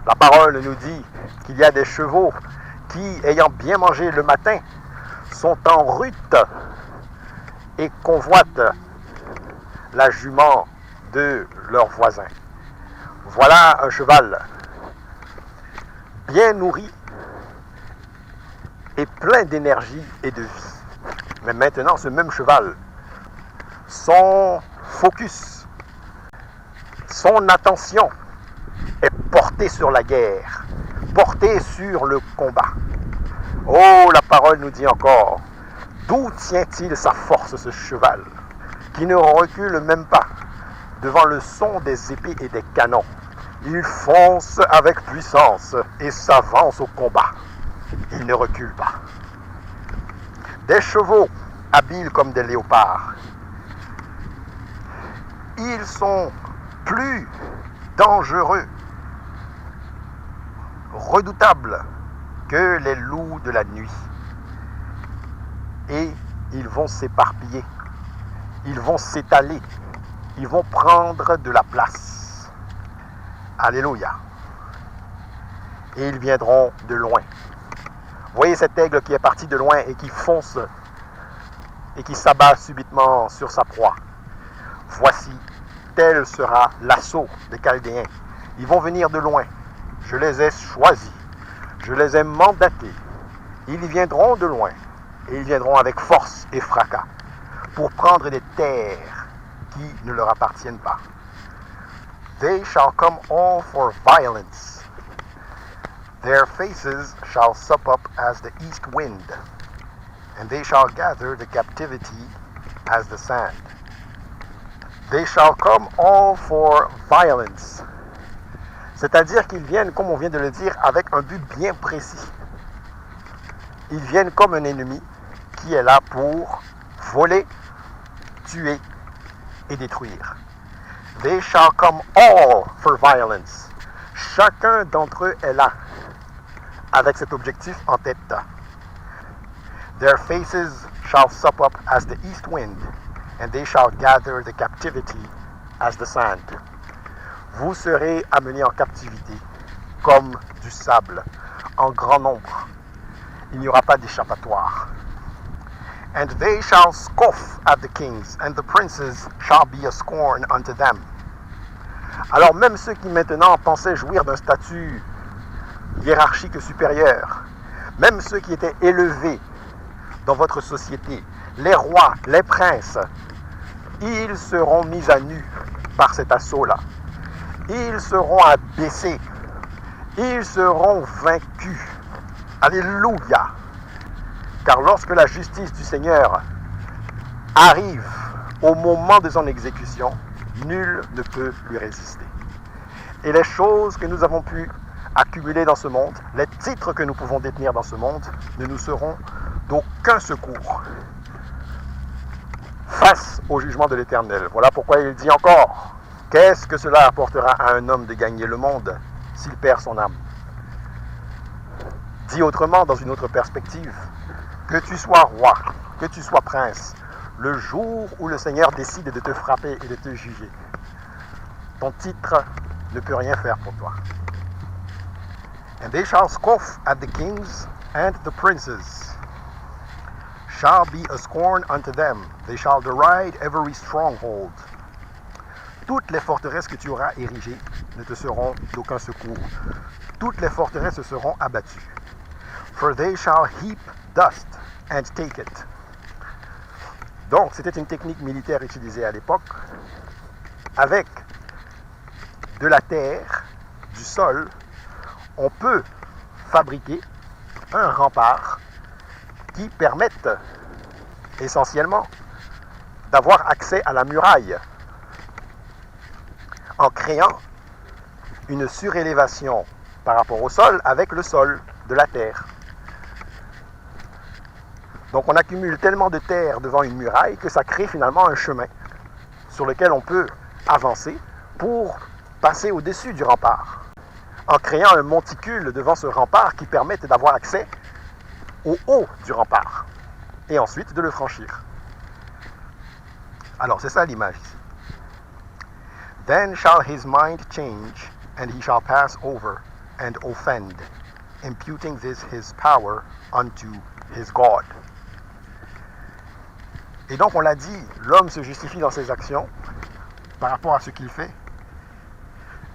La parole nous dit qu'il y a des chevaux qui, ayant bien mangé le matin, sont en rute et convoitent la jument de leurs voisins. Voilà un cheval bien nourri et plein d'énergie et de vie. Mais maintenant, ce même cheval, son focus, son attention est portée sur la guerre, portée sur le combat. Oh, la parole nous dit encore, d'où tient-il sa force, ce cheval, qui ne recule même pas devant le son des épées et des canons. Il fonce avec puissance et s'avance au combat. Il ne recule pas. Des chevaux habiles comme des léopards. Ils sont plus dangereux, redoutables que les loups de la nuit. Et ils vont s'éparpiller, ils vont s'étaler, ils vont prendre de la place. Alléluia. Et ils viendront de loin. Voyez cet aigle qui est parti de loin et qui fonce et qui s'abat subitement sur sa proie. Voici, tel sera l'assaut des Chaldéens. Ils vont venir de loin. Je les ai choisis. Je les ai mandatés. Ils viendront de loin, et ils viendront avec force et fracas, pour prendre des terres qui ne leur appartiennent pas. They shall come all for violence. Their faces shall sup up as the east wind, and they shall gather the captivity as the sand. They shall come all for violence. C'est-à-dire qu'ils viennent, comme on vient de le dire, avec un but bien précis. Ils viennent comme un ennemi qui est là pour voler, tuer et détruire. They shall come all for violence. Chacun d'entre eux est là avec cet objectif en tête. Their faces shall sup up as the east wind, and they shall gather the captivity as the sand. Vous serez amenés en captivité comme du sable, en grand nombre. Il n'y aura pas d'échappatoire. And they shall scoff at the kings, and the princes shall be a scorn unto them. Alors même ceux qui maintenant pensaient jouir d'un statut hiérarchique supérieur, même ceux qui étaient élevés dans votre société, les rois, les princes, ils seront mis à nu par cet assaut-là. Ils seront abaissés. Ils seront vaincus. Alléluia. Car lorsque la justice du Seigneur arrive au moment de son exécution, nul ne peut lui résister. Et les choses que nous avons pu accumuler dans ce monde, les titres que nous pouvons détenir dans ce monde, ne nous seront d'aucun secours face au jugement de l'Éternel. Voilà pourquoi il dit encore, qu'est-ce que cela apportera à un homme de gagner le monde s'il perd son âme? Dit autrement, dans une autre perspective, que tu sois roi, que tu sois prince, le jour où le Seigneur décide de te frapper et de te juger, ton titre ne peut rien faire pour toi. And they shall scoff at the kings and the princes, shall be a scorn unto them, they shall deride every stronghold. Toutes les forteresses que tu auras érigées ne te seront d'aucun secours. Toutes les forteresses seront abattues. For they shall heap dust and take it. Donc, c'était une technique militaire utilisée à l'époque avec de la terre, du sol. On peut fabriquer un rempart qui permette essentiellement d'avoir accès à la muraille en créant une surélévation par rapport au sol avec le sol de la terre. Donc on accumule tellement de terre devant une muraille que ça crée finalement un chemin sur lequel on peut avancer pour passer au-dessus du rempart, en créant un monticule devant ce rempart qui permette d'avoir accès au haut du rempart et ensuite de le franchir. Alors c'est ça l'image ici. Then shall his mind change, and he shall pass over and offend, imputing this his power unto his God. Et donc on l'a dit, l'homme se justifie dans ses actions par rapport à ce qu'il fait,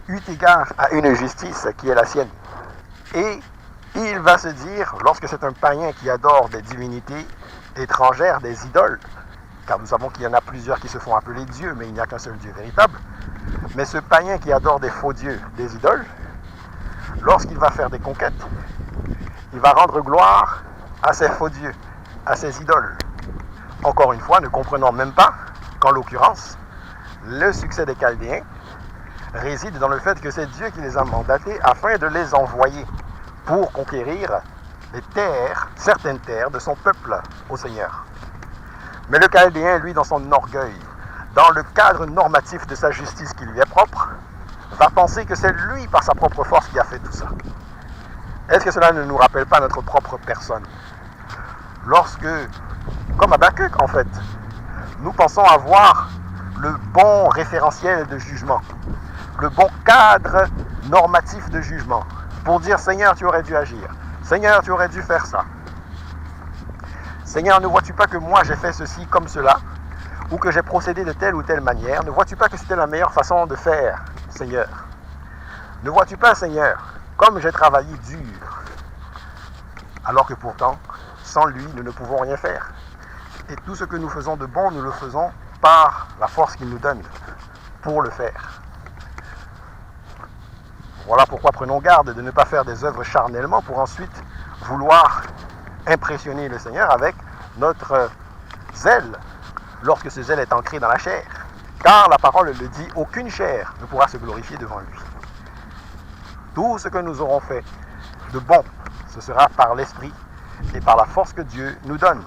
eu égard à une justice qui est la sienne. Et il va se dire, lorsque c'est un païen qui adore des divinités étrangères, des idoles, car nous savons qu'il y en a plusieurs qui se font appeler dieux, mais il n'y a qu'un seul Dieu véritable, mais ce païen qui adore des faux dieux, des idoles, lorsqu'il va faire des conquêtes, il va rendre gloire à ces faux dieux, à ces idoles. Encore une fois, ne comprenant même pas qu'en l'occurrence, le succès des Chaldéens réside dans le fait que c'est Dieu qui les a mandatés afin de les envoyer pour conquérir les terres, certaines terres de son peuple au Seigneur. Mais le Chaldéen, lui, dans son orgueil, dans le cadre normatif de sa justice qui lui est propre, va penser que c'est lui, par sa propre force, qui a fait tout ça. Est-ce que cela ne nous rappelle pas notre propre personne? Lorsque, comme Habakkuk en fait, nous pensons avoir le bon référentiel de jugement, le bon cadre normatif de jugement, pour dire Seigneur, tu aurais dû agir, Seigneur, tu aurais dû faire ça. Seigneur, ne vois-tu pas que moi j'ai fait ceci comme cela, ou que j'ai procédé de telle ou telle manière? Ne vois-tu pas que c'était la meilleure façon de faire, Seigneur? Ne vois-tu pas, Seigneur, comme j'ai travaillé dur alors que pourtant, sans lui, nous ne pouvons rien faire. Et tout ce que nous faisons de bon, nous le faisons par la force qu'il nous donne pour le faire. Voilà pourquoi prenons garde de ne pas faire des œuvres charnellement pour ensuite vouloir impressionner le Seigneur avec notre zèle, lorsque ce zèle est ancré dans la chair. Car la parole le dit, aucune chair ne pourra se glorifier devant lui. Tout ce que nous aurons fait de bon, ce sera par l'Esprit et par la force que Dieu nous donne.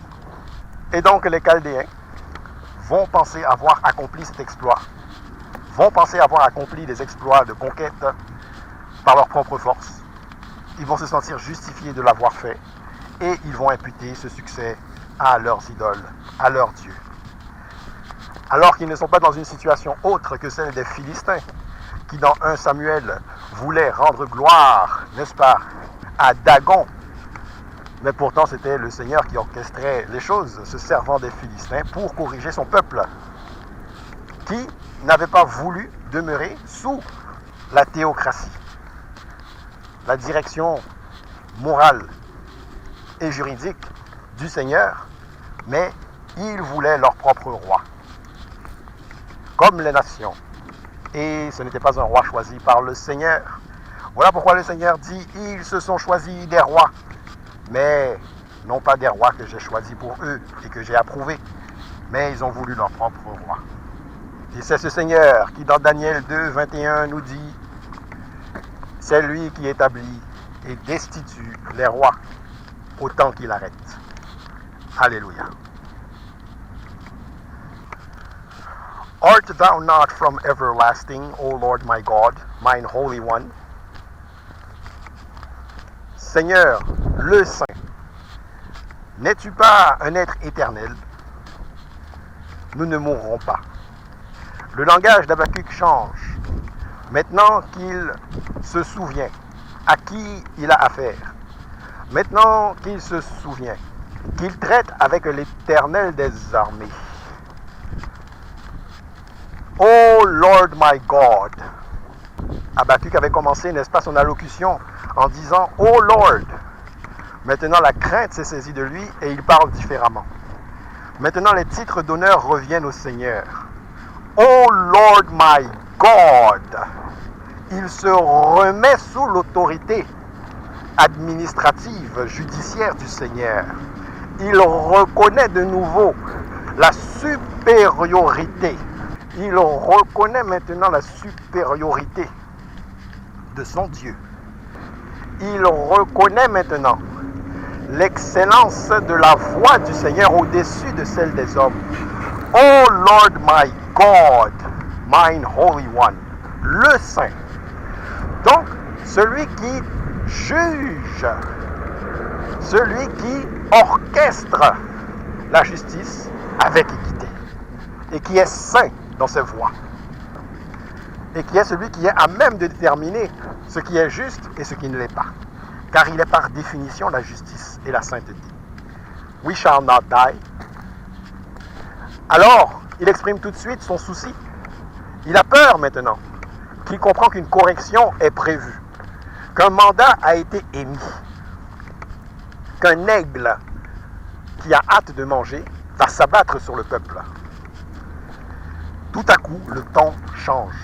Et donc les Chaldéens vont penser avoir accompli cet exploit, vont penser avoir accompli des exploits de conquête par leur propre force. Ils vont se sentir justifiés de l'avoir fait et ils vont imputer ce succès à leurs idoles, à leurs dieux. Alors qu'ils ne sont pas dans une situation autre que celle des Philistins, qui dans 1 Samuel voulaient rendre gloire, n'est-ce pas, à Dagon. Mais pourtant c'était le Seigneur qui orchestrait les choses, se servant des Philistins pour corriger son peuple, qui n'avait pas voulu demeurer sous la théocratie, la direction morale et juridique du Seigneur, mais ils voulaient leur propre roi, comme les nations. Et ce n'était pas un roi choisi par le Seigneur. Voilà pourquoi le Seigneur dit, ils se sont choisis des rois, mais non pas des rois que j'ai choisis pour eux et que j'ai approuvés, mais ils ont voulu leur propre roi. Et c'est ce Seigneur qui, dans Daniel 2, 21, nous dit, c'est lui qui établit et destitue les rois autant qu'il arrête. Alléluia. Art thou not from everlasting, O Lord my God, mine Holy One? Seigneur, le Saint, n'es-tu pas un être éternel? Nous ne mourrons pas. Le langage d'Habakkuk change. Maintenant qu'il se souvient à qui il a affaire, maintenant qu'il se souvient qu'il traite avec l'Éternel des armées. Oh Lord my God. Habakkuk avait commencé, n'est-ce pas, son allocution en disant « Oh Lord ». Maintenant, la crainte s'est saisie de lui et il parle différemment. Maintenant, les titres d'honneur reviennent au Seigneur. « Oh Lord my God ». Il se remet sous l'autorité administrative, judiciaire du Seigneur. Il reconnaît de nouveau la supériorité. Il reconnaît maintenant la supériorité de son Dieu. Il reconnaît maintenant l'excellence de la voix du Seigneur au-dessus de celle des hommes. Oh Lord my God, mine Holy One, le Saint. Donc, celui qui juge, celui qui orchestre la justice avec équité et qui est saint dans ses voies et qui est celui qui est à même de déterminer ce qui est juste et ce qui ne l'est pas, car il est par définition la justice et la sainteté. We shall not die. Alors, il exprime tout de suite son souci. Il a peur maintenant, qu'il comprend qu'une correction est prévue, qu'un mandat a été émis, qu'un aigle qui a hâte de manger va s'abattre sur le peuple. Tout à coup, le ton change.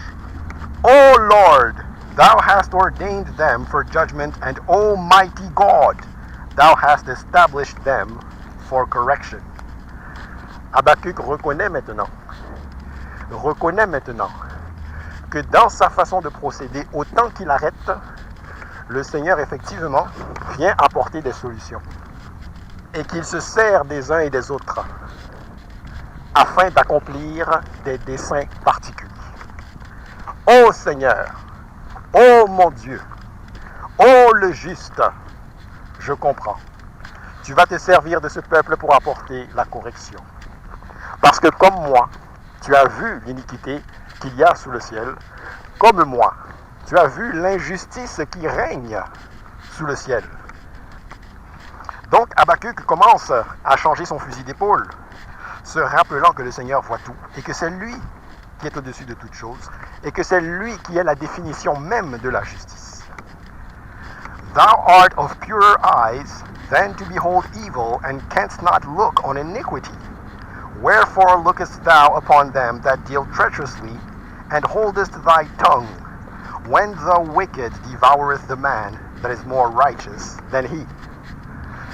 O Lord, thou hast ordained them for judgment, and O mighty God, thou hast established them for correction. Habakkuk reconnaît maintenant que dans sa façon de procéder, autant qu'il arrête, le Seigneur effectivement vient apporter des solutions et qu'il se sert des uns et des autres afin d'accomplir des desseins particuliers. Ô Seigneur, ô mon Dieu, ô le juste, je comprends. Tu vas te servir de ce peuple pour apporter la correction. Parce que comme moi, tu as vu l'iniquité qu'il y a sous le ciel, comme moi, tu as vu l'injustice qui règne sous le ciel. Donc Habakkuk commence à changer son fusil d'épaule, se rappelant que le Seigneur voit tout et que c'est lui qui est au-dessus de toute chose et que c'est lui qui est la définition même de la justice. Thou art of purer eyes than to behold evil, and canst not look on iniquity. Wherefore lookest thou upon them that deal treacherously, and holdest thy tongue, when the wicked devoureth the man that is more righteous than he.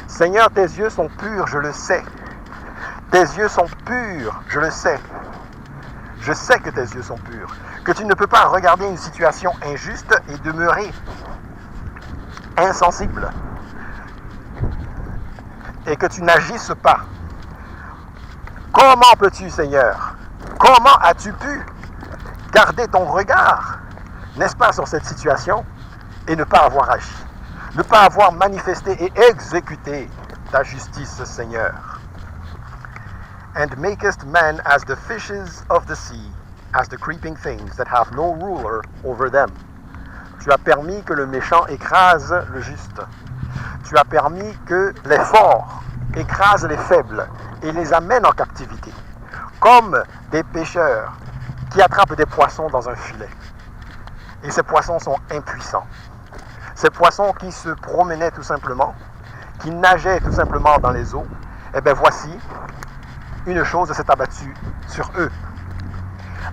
Seigneur, tes yeux sont purs, je le sais. Tes yeux sont purs, je le sais. Je sais que tes yeux sont purs, que tu ne peux pas regarder une situation injuste et demeurer insensible, et que tu n'agisses pas. Comment peux-tu, Seigneur? Comment as-tu pu garder ton regard, n'est-ce pas, sur cette situation et ne pas avoir agi, ne pas avoir manifesté et exécuté ta justice, Seigneur? And makest men as the fishes of the sea, as the creeping things that have no ruler over them. Tu as permis que le méchant écrase le juste. Tu as permis que les forts écrasent les faibles et les amènent en captivité, comme des pêcheurs qui attrapent des poissons dans un filet. Et ces poissons sont impuissants. Ces poissons qui se promenaient tout simplement, qui nageaient tout simplement dans les eaux, eh bien voici, une chose s'est abattue sur eux.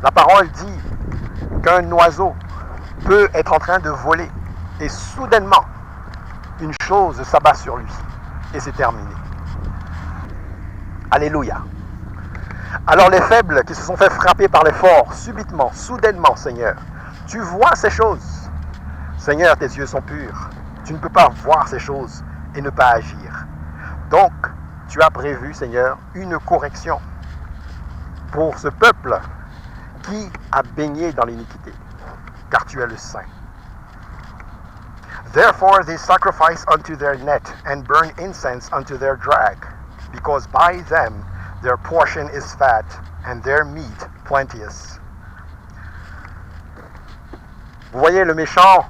La parole dit qu'un oiseau peut être en train de voler et soudainement, une chose s'abat sur lui et c'est terminé. Alléluia. Alors les faibles qui se sont fait frapper par les forts, subitement, soudainement, Seigneur, tu vois ces choses. Seigneur, tes yeux sont purs. Tu ne peux pas voir ces choses et ne pas agir. Donc, tu as prévu, Seigneur, une correction pour ce peuple qui a baigné dans l'iniquité, car tu es le Saint. Therefore they sacrifice unto their net, and burn incense unto their drag, because by them their portion is fat, and their meat plenteous. Vous voyez le méchant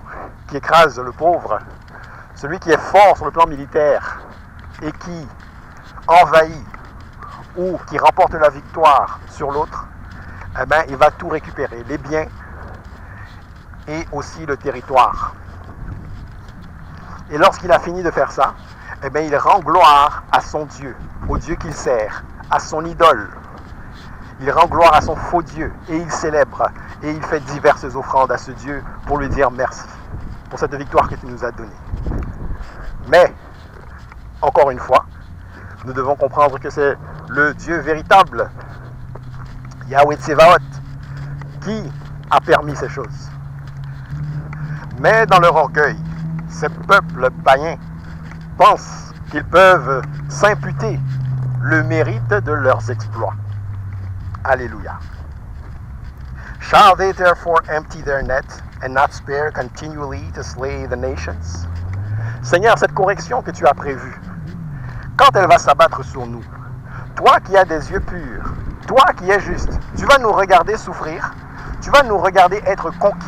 qui écrase le pauvre, celui qui est fort sur le plan militaire et qui envahit ou qui remporte la victoire sur l'autre, eh bien, il va tout récupérer, les biens et aussi le territoire. Et lorsqu'il a fini de faire ça, eh bien, il rend gloire à son Dieu, au Dieu qu'il sert, à son idole. Il rend gloire à son faux Dieu et il célèbre et il fait diverses offrandes à ce Dieu pour lui dire merci pour cette victoire que tu nous as donnée. Mais, encore une fois, nous devons comprendre que c'est le Dieu véritable, Yahweh Tsevaot, qui a permis ces choses. Mais dans leur orgueil, ces peuples païens pensent qu'ils peuvent s'imputer le mérite de leurs exploits. Alléluia. Shall they therefore empty their net and not spare continually to slay the nations? Seigneur, cette correction que tu as prévue, quand elle va s'abattre sur nous, toi qui as des yeux purs, toi qui es juste, tu vas nous regarder souffrir, tu vas nous regarder être conquis,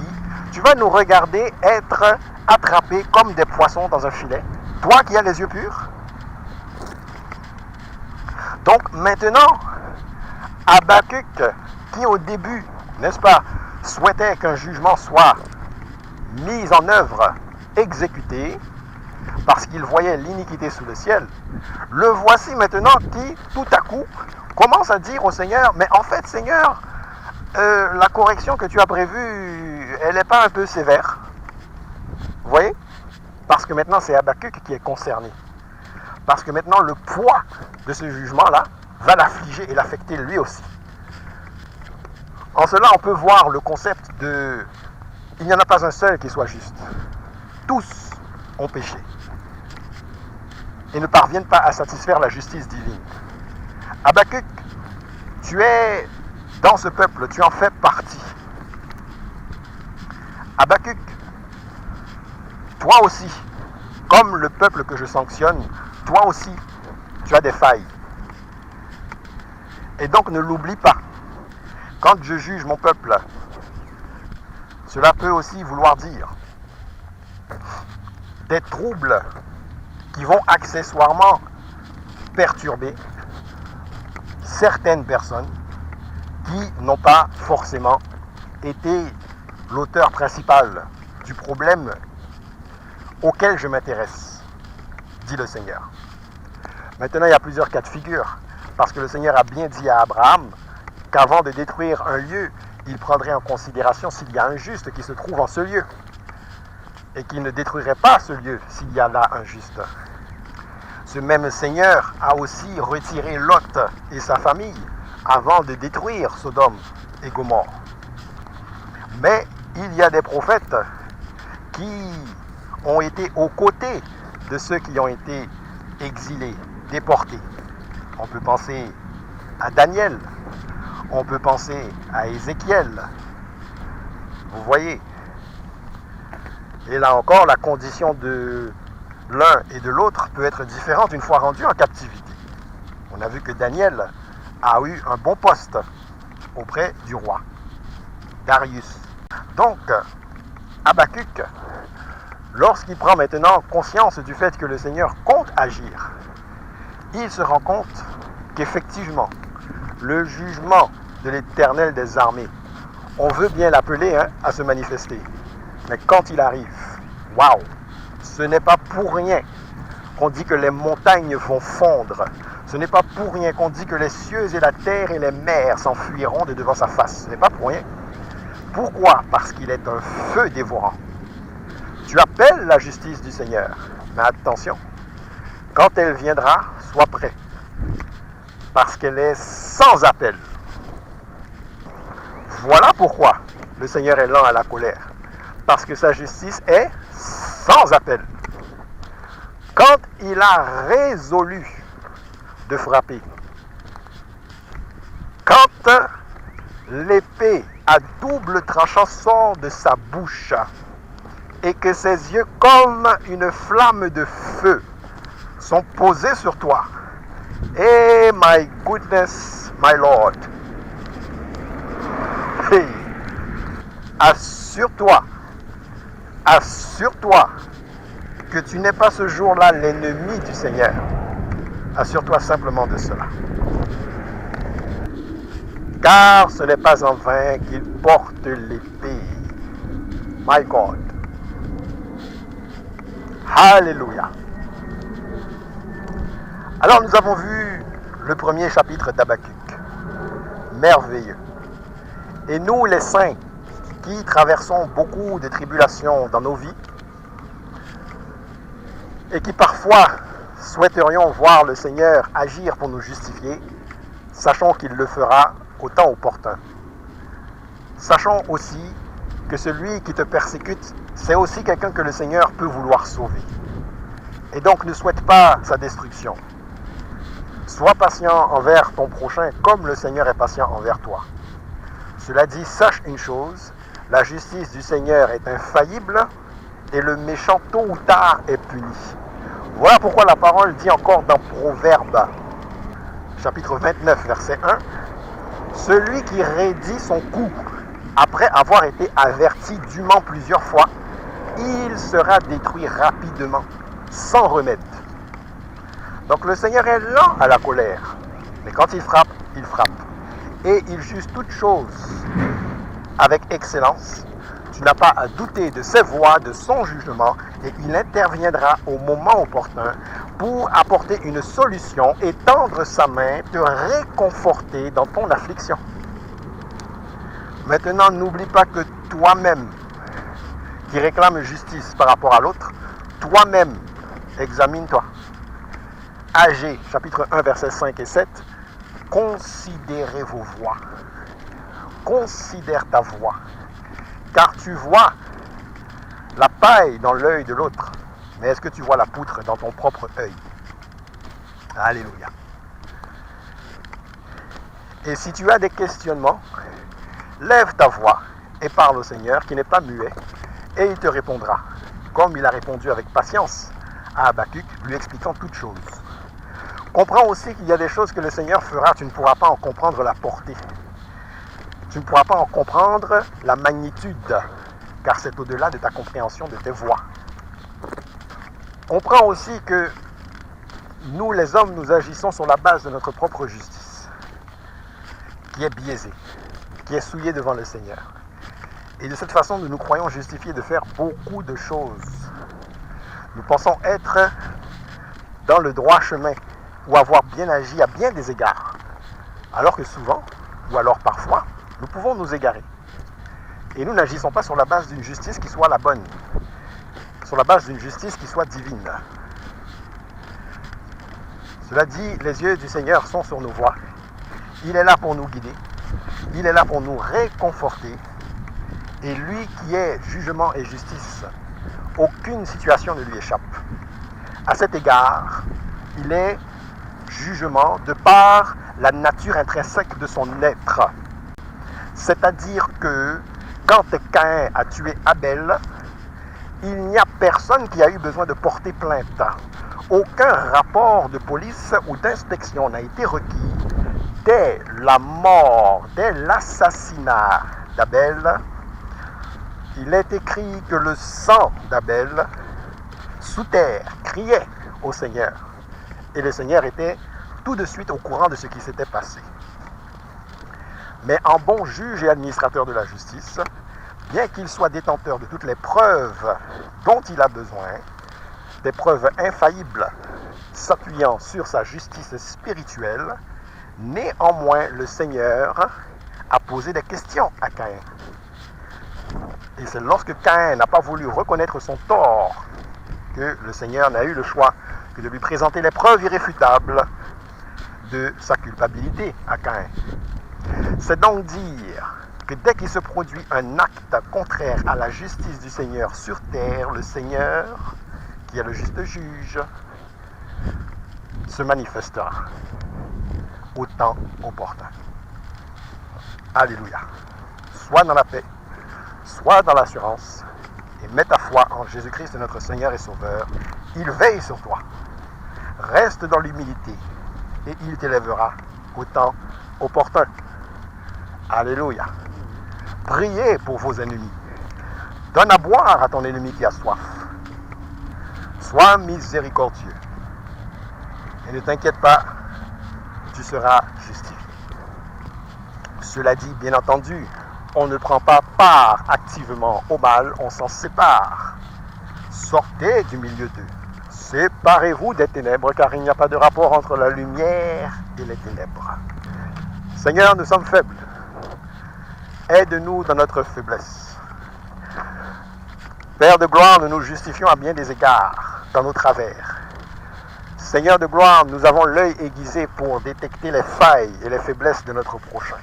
tu vas nous regarder être attrapés comme des poissons dans un filet, toi qui as les yeux purs. Donc maintenant, Habakkuk, qui au début, n'est-ce pas, souhaitait qu'un jugement soit mis en œuvre, exécuté, parce qu'il voyait l'iniquité sous le ciel, le voici maintenant qui, tout à coup, commence à dire au Seigneur, mais en fait, Seigneur, la correction que tu as prévue, elle n'est pas un peu sévère. Vous voyez? Parce que maintenant, c'est Habakkuk qui est concerné. Parce que maintenant, le poids de ce jugement-là va l'affliger et l'affecter lui aussi. En cela, on peut voir le concept de « il n'y en a pas un seul qui soit juste ». Tous ont péché et ne parviennent pas à satisfaire la justice divine. Habakkuk, tu es dans ce peuple, tu en fais partie. Habakkuk, toi aussi, comme le peuple que je sanctionne, toi aussi, tu as des failles. Et donc ne l'oublie pas. Quand je juge mon peuple, cela peut aussi vouloir dire des troubles qui vont accessoirement perturber certaines personnes qui n'ont pas forcément été l'auteur principal du problème auquel je m'intéresse. dit le Seigneur. Maintenant, il y a plusieurs cas de figure, parce que le Seigneur a bien dit à Abraham qu'avant de détruire un lieu, il prendrait en considération s'il y a un juste qui se trouve en ce lieu, et qu'il ne détruirait pas ce lieu s'il y a là un juste. Ce même Seigneur a aussi retiré Lot et sa famille avant de détruire Sodome et Gomorrhe. Mais il y a des prophètes qui ont été aux côtés de ceux qui ont été exilés, déportés. On peut penser à Daniel, on peut penser à Ézéchiel. Vous voyez. Et là encore, la condition de l'un et de l'autre peut être différente une fois rendu en captivité. On a vu que Daniel a eu un bon poste auprès du roi Darius. Donc, Habakkuk, lorsqu'il prend maintenant conscience du fait que le Seigneur compte agir, il se rend compte qu'effectivement, le jugement de l'Éternel des armées, on veut bien l'appeler à se manifester. Mais quand il arrive, waouh, ce n'est pas pour rien qu'on dit que les montagnes vont fondre. Ce n'est pas pour rien qu'on dit que les cieux et la terre et les mers s'enfuiront de devant sa face. Ce n'est pas pour rien. Pourquoi? Parce qu'il est un feu dévorant. Tu appelles la justice du Seigneur. Mais attention, quand elle viendra, sois prêt. Parce qu'elle est sans appel. Voilà pourquoi le Seigneur est lent à la colère. Parce que sa justice est sans appel. Quand il a résolu de frapper, quand l'épée à double tranchant sort de sa bouche et que ses yeux comme une flamme de feu sont posés sur toi, hey my goodness, my Lord, hey, assure-toi que tu n'es pas ce jour-là l'ennemi du Seigneur. Assure-toi simplement de cela. Car ce n'est pas en vain qu'il porte l'épée. My God. Alléluia. Alors nous avons vu le premier chapitre d'Habakkuk. Merveilleux. Et nous les saints qui traversons beaucoup de tribulations dans nos vies et qui parfois souhaiterions voir le Seigneur agir pour nous justifier, sachons qu'il le fera au temps opportun. Sachons aussi que celui qui te persécute, c'est aussi quelqu'un que le Seigneur peut vouloir sauver. Et donc ne souhaite pas sa destruction. Sois patient envers ton prochain comme le Seigneur est patient envers toi. Cela dit, sache une chose, la justice du Seigneur est infaillible et le méchant tôt ou tard est puni. Voilà pourquoi la parole dit encore dans Proverbes, chapitre 29, verset 1, « Celui qui raidit son cou après avoir été averti dûment plusieurs fois, il sera détruit rapidement, sans remède. » Donc le Seigneur est lent à la colère, mais quand il frappe, il frappe. Et il juge toutes choses avec excellence. Tu n'as pas à douter de ses voies, de son jugement, et il interviendra au moment opportun pour apporter une solution et tendre sa main, te réconforter dans ton affliction. Maintenant, n'oublie pas que toi-même, qui réclame justice par rapport à l'autre, toi-même, examine-toi. Agé, chapitre 1, versets 5 et 7, considérez vos voies. Considère ta voie. Car tu vois la paille dans l'œil de l'autre, mais est-ce que tu vois la poutre dans ton propre œil? Alléluia. Et si tu as des questionnements, lève ta voix et parle au Seigneur qui n'est pas muet, et il te répondra, comme il a répondu avec patience à Habakkuk, lui expliquant toutes choses. Comprends aussi qu'il y a des choses que le Seigneur fera, tu ne pourras pas en comprendre la portée. Tu ne pourras pas en comprendre la magnitude, car c'est au-delà de ta compréhension de tes voies. Comprends aussi que nous, les hommes, nous agissons sur la base de notre propre justice, qui est biaisée, qui est souillée devant le Seigneur. Et de cette façon, nous nous croyons justifiés de faire beaucoup de choses. Nous pensons être dans le droit chemin ou avoir bien agi à bien des égards. Alors que souvent, ou alors parfois, nous pouvons nous égarer. Et nous n'agissons pas sur la base d'une justice qui soit la bonne, sur la base d'une justice qui soit divine. Cela dit, les yeux du Seigneur sont sur nos voies. Il est là pour nous guider. Il est là pour nous réconforter. Et lui qui est jugement et justice, aucune situation ne lui échappe. À cet égard, il est jugement de par la nature intrinsèque de son être. C'est-à-dire que quand Caïn a tué Abel, il n'y a personne qui a eu besoin de porter plainte. Aucun rapport de police ou d'inspection n'a été requis. Dès la mort, dès l'assassinat d'Abel, il est écrit que le sang d'Abel, sous terre, criait au Seigneur. Et le Seigneur était tout de suite au courant de ce qui s'était passé. Mais en bon juge et administrateur de la justice, bien qu'il soit détenteur de toutes les preuves dont il a besoin, des preuves infaillibles s'appuyant sur sa justice spirituelle, néanmoins le Seigneur a posé des questions à Caïn. Et c'est lorsque Caïn n'a pas voulu reconnaître son tort que le Seigneur n'a eu le choix que de lui présenter les preuves irréfutables de sa culpabilité à Caïn. C'est donc dire que dès qu'il se produit un acte contraire à la justice du Seigneur sur terre, le Seigneur, qui est le juste juge, se manifestera au temps opportun. Alléluia. Sois dans la paix, sois dans l'assurance, et mets ta foi en Jésus-Christ, notre Seigneur et Sauveur. Il veille sur toi. Reste dans l'humilité, et il t'élèvera au temps opportun. Alléluia. Priez pour vos ennemis. Donne à boire à ton ennemi qui a soif. Sois miséricordieux. Et ne t'inquiète pas, tu seras justifié. Cela dit, bien entendu, on ne prend pas part activement au mal, on s'en sépare. Sortez du milieu d'eux. Séparez-vous des ténèbres, car il n'y a pas de rapport entre la lumière et les ténèbres. Seigneur, nous sommes faibles. Aide-nous dans notre faiblesse. Père de gloire, nous nous justifions à bien des égards dans nos travers. Seigneur de gloire, nous avons l'œil aiguisé pour détecter les failles et les faiblesses de notre prochain.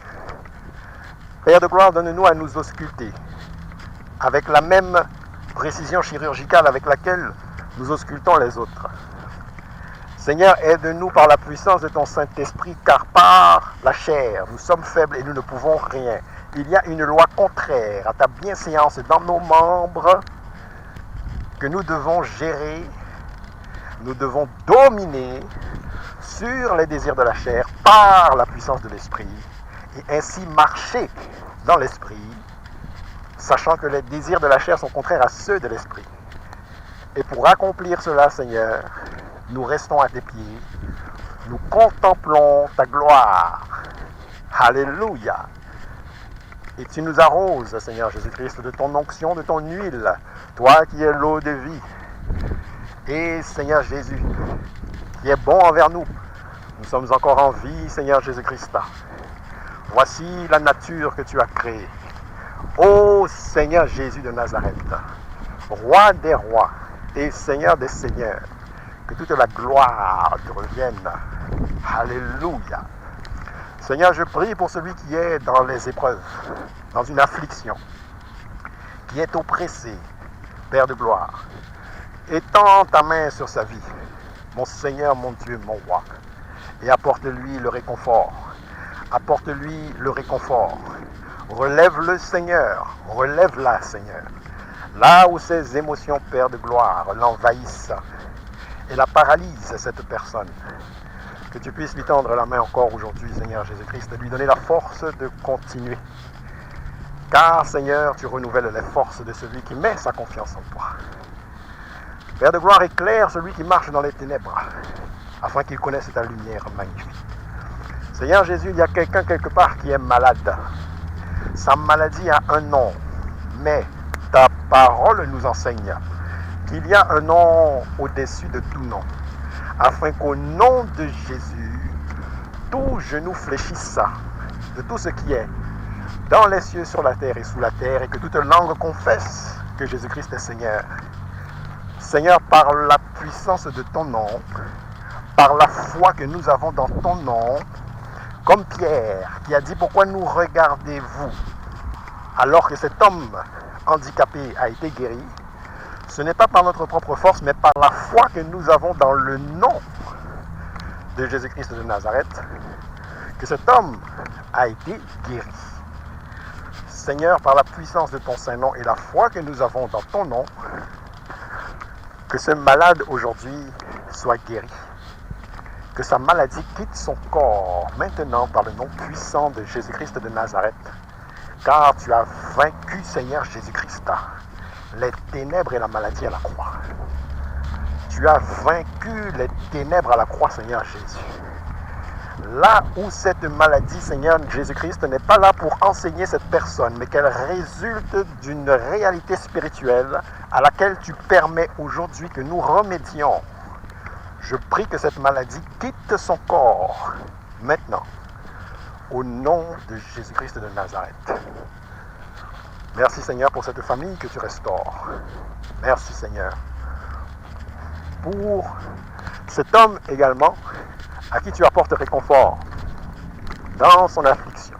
Père de gloire, donne-nous à nous ausculter avec la même précision chirurgicale avec laquelle nous auscultons les autres. Seigneur, aide-nous par la puissance de ton Saint-Esprit, car par la chair, nous sommes faibles et nous ne pouvons rien. Il y a une loi contraire à ta bienséance dans nos membres que nous devons gérer, nous devons dominer sur les désirs de la chair par la puissance de l'Esprit et ainsi marcher dans l'Esprit, sachant que les désirs de la chair sont contraires à ceux de l'Esprit. Et pour accomplir cela, Seigneur, nous restons à tes pieds, nous contemplons ta gloire. Alléluia. Et tu nous arroses, Seigneur Jésus-Christ, de ton onction, de ton huile, toi qui es l'eau de vie. Et Seigneur Jésus, qui est bon envers nous, nous sommes encore en vie, Seigneur Jésus-Christ. Voici la nature que tu as créée. Ô Seigneur Jésus de Nazareth, Roi des rois et Seigneur des seigneurs, que toute la gloire te revienne. Alléluia. Seigneur, je prie pour celui qui est dans les épreuves, dans une affliction, qui est oppressé, Père de gloire. Étends ta main sur sa vie, mon Seigneur, mon Dieu, mon roi, et apporte-lui le réconfort. Apporte-lui le réconfort. Relève-le, Seigneur. Relève-la, Seigneur. Là où ses émotions, Père de gloire, l'envahissent et la paralysent, cette personne. Que tu puisses lui tendre la main encore aujourd'hui, Seigneur Jésus-Christ, et lui donner la force de continuer. Car, Seigneur, tu renouvelles les forces de celui qui met sa confiance en toi. Père de gloire, éclaire celui qui marche dans les ténèbres, afin qu'il connaisse ta lumière magnifique. Seigneur Jésus, il y a quelqu'un quelque part qui est malade. Sa maladie a un nom, mais ta parole nous enseigne qu'il y a un nom au-dessus de tout nom, afin qu'au nom de Jésus, tout genou fléchisse de tout ce qui est dans les cieux, sur la terre et sous la terre, et que toute langue confesse que Jésus-Christ est Seigneur. Seigneur, par la puissance de ton nom, par la foi que nous avons dans ton nom, comme Pierre qui a dit: pourquoi nous regardez-vous alors que cet homme handicapé a été guéri? Ce n'est pas par notre propre force, mais par la foi que nous avons dans le nom de Jésus-Christ de Nazareth, que cet homme a été guéri. Seigneur, par la puissance de ton Saint-Nom et la foi que nous avons dans ton nom, que ce malade aujourd'hui soit guéri. Que sa maladie quitte son corps maintenant par le nom puissant de Jésus-Christ de Nazareth. Car tu as vaincu, Seigneur Jésus-Christ, les ténèbres et la maladie à la croix. Tu as vaincu les ténèbres à la croix, Seigneur Jésus. Là où cette maladie, Seigneur Jésus-Christ, n'est pas là pour enseigner cette personne, mais qu'elle résulte d'une réalité spirituelle à laquelle tu permets aujourd'hui que nous remédions. Je prie que cette maladie quitte son corps maintenant, au nom de Jésus-Christ de Nazareth. Merci Seigneur pour cette famille que tu restaures. Merci Seigneur pour cet homme également à qui tu apportes réconfort dans son affliction.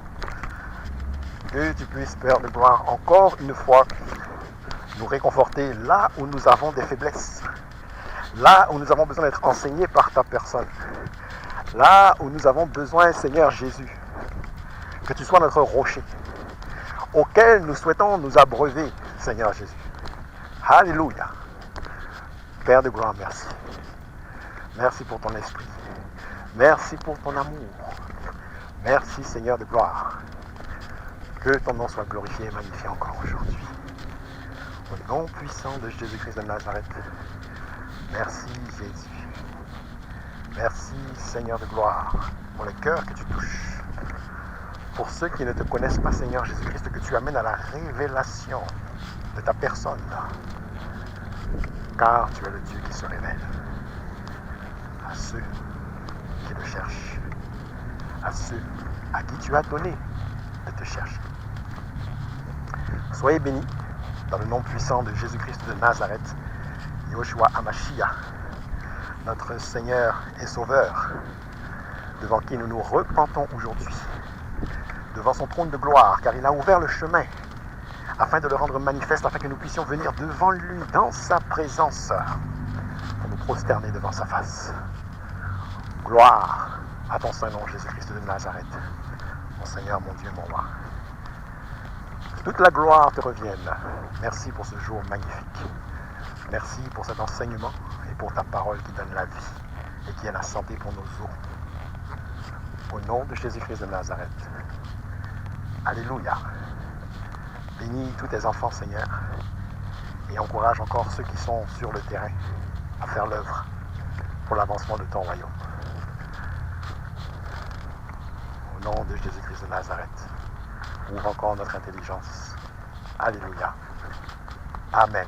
Que tu puisses, Père de gloire, encore une fois, nous réconforter là où nous avons des faiblesses, là où nous avons besoin d'être enseignés par ta personne, là où nous avons besoin, Seigneur Jésus, que tu sois notre rocher, auquel nous souhaitons nous abreuver, Seigneur Jésus. Alléluia. Père de gloire, merci. Merci pour ton esprit. Merci pour ton amour. Merci Seigneur de gloire. Que ton nom soit glorifié et magnifié encore aujourd'hui. Au nom puissant de Jésus-Christ de Nazareth. Merci Jésus. Merci Seigneur de gloire pour les cœurs que tu touches. Pour ceux qui ne te connaissent pas, Seigneur Jésus-Christ, que tu amènes à la révélation de ta personne. Car tu es le Dieu qui se révèle à ceux qui le cherchent, à ceux à qui tu as donné de te chercher. Soyez bénis dans le nom puissant de Jésus-Christ de Nazareth, Yoshua Hamashiach, notre Seigneur et Sauveur, devant qui nous nous repentons aujourd'hui, devant son trône de gloire, car il a ouvert le chemin afin de le rendre manifeste, afin que nous puissions venir devant lui, dans sa présence, pour nous prosterner devant sa face. Gloire à ton Saint-Nom, Jésus-Christ de Nazareth, mon Seigneur, mon Dieu, mon roi. Que toute la gloire te revienne. Merci pour ce jour magnifique. Merci pour cet enseignement et pour ta parole qui donne la vie et qui est la santé pour nos os. Au nom de Jésus-Christ de Nazareth. Alléluia. Bénis tous tes enfants, Seigneur, et encourage encore ceux qui sont sur le terrain à faire l'œuvre pour l'avancement de ton royaume. Au nom de Jésus-Christ de Nazareth, ouvre encore notre intelligence. Alléluia. Amen.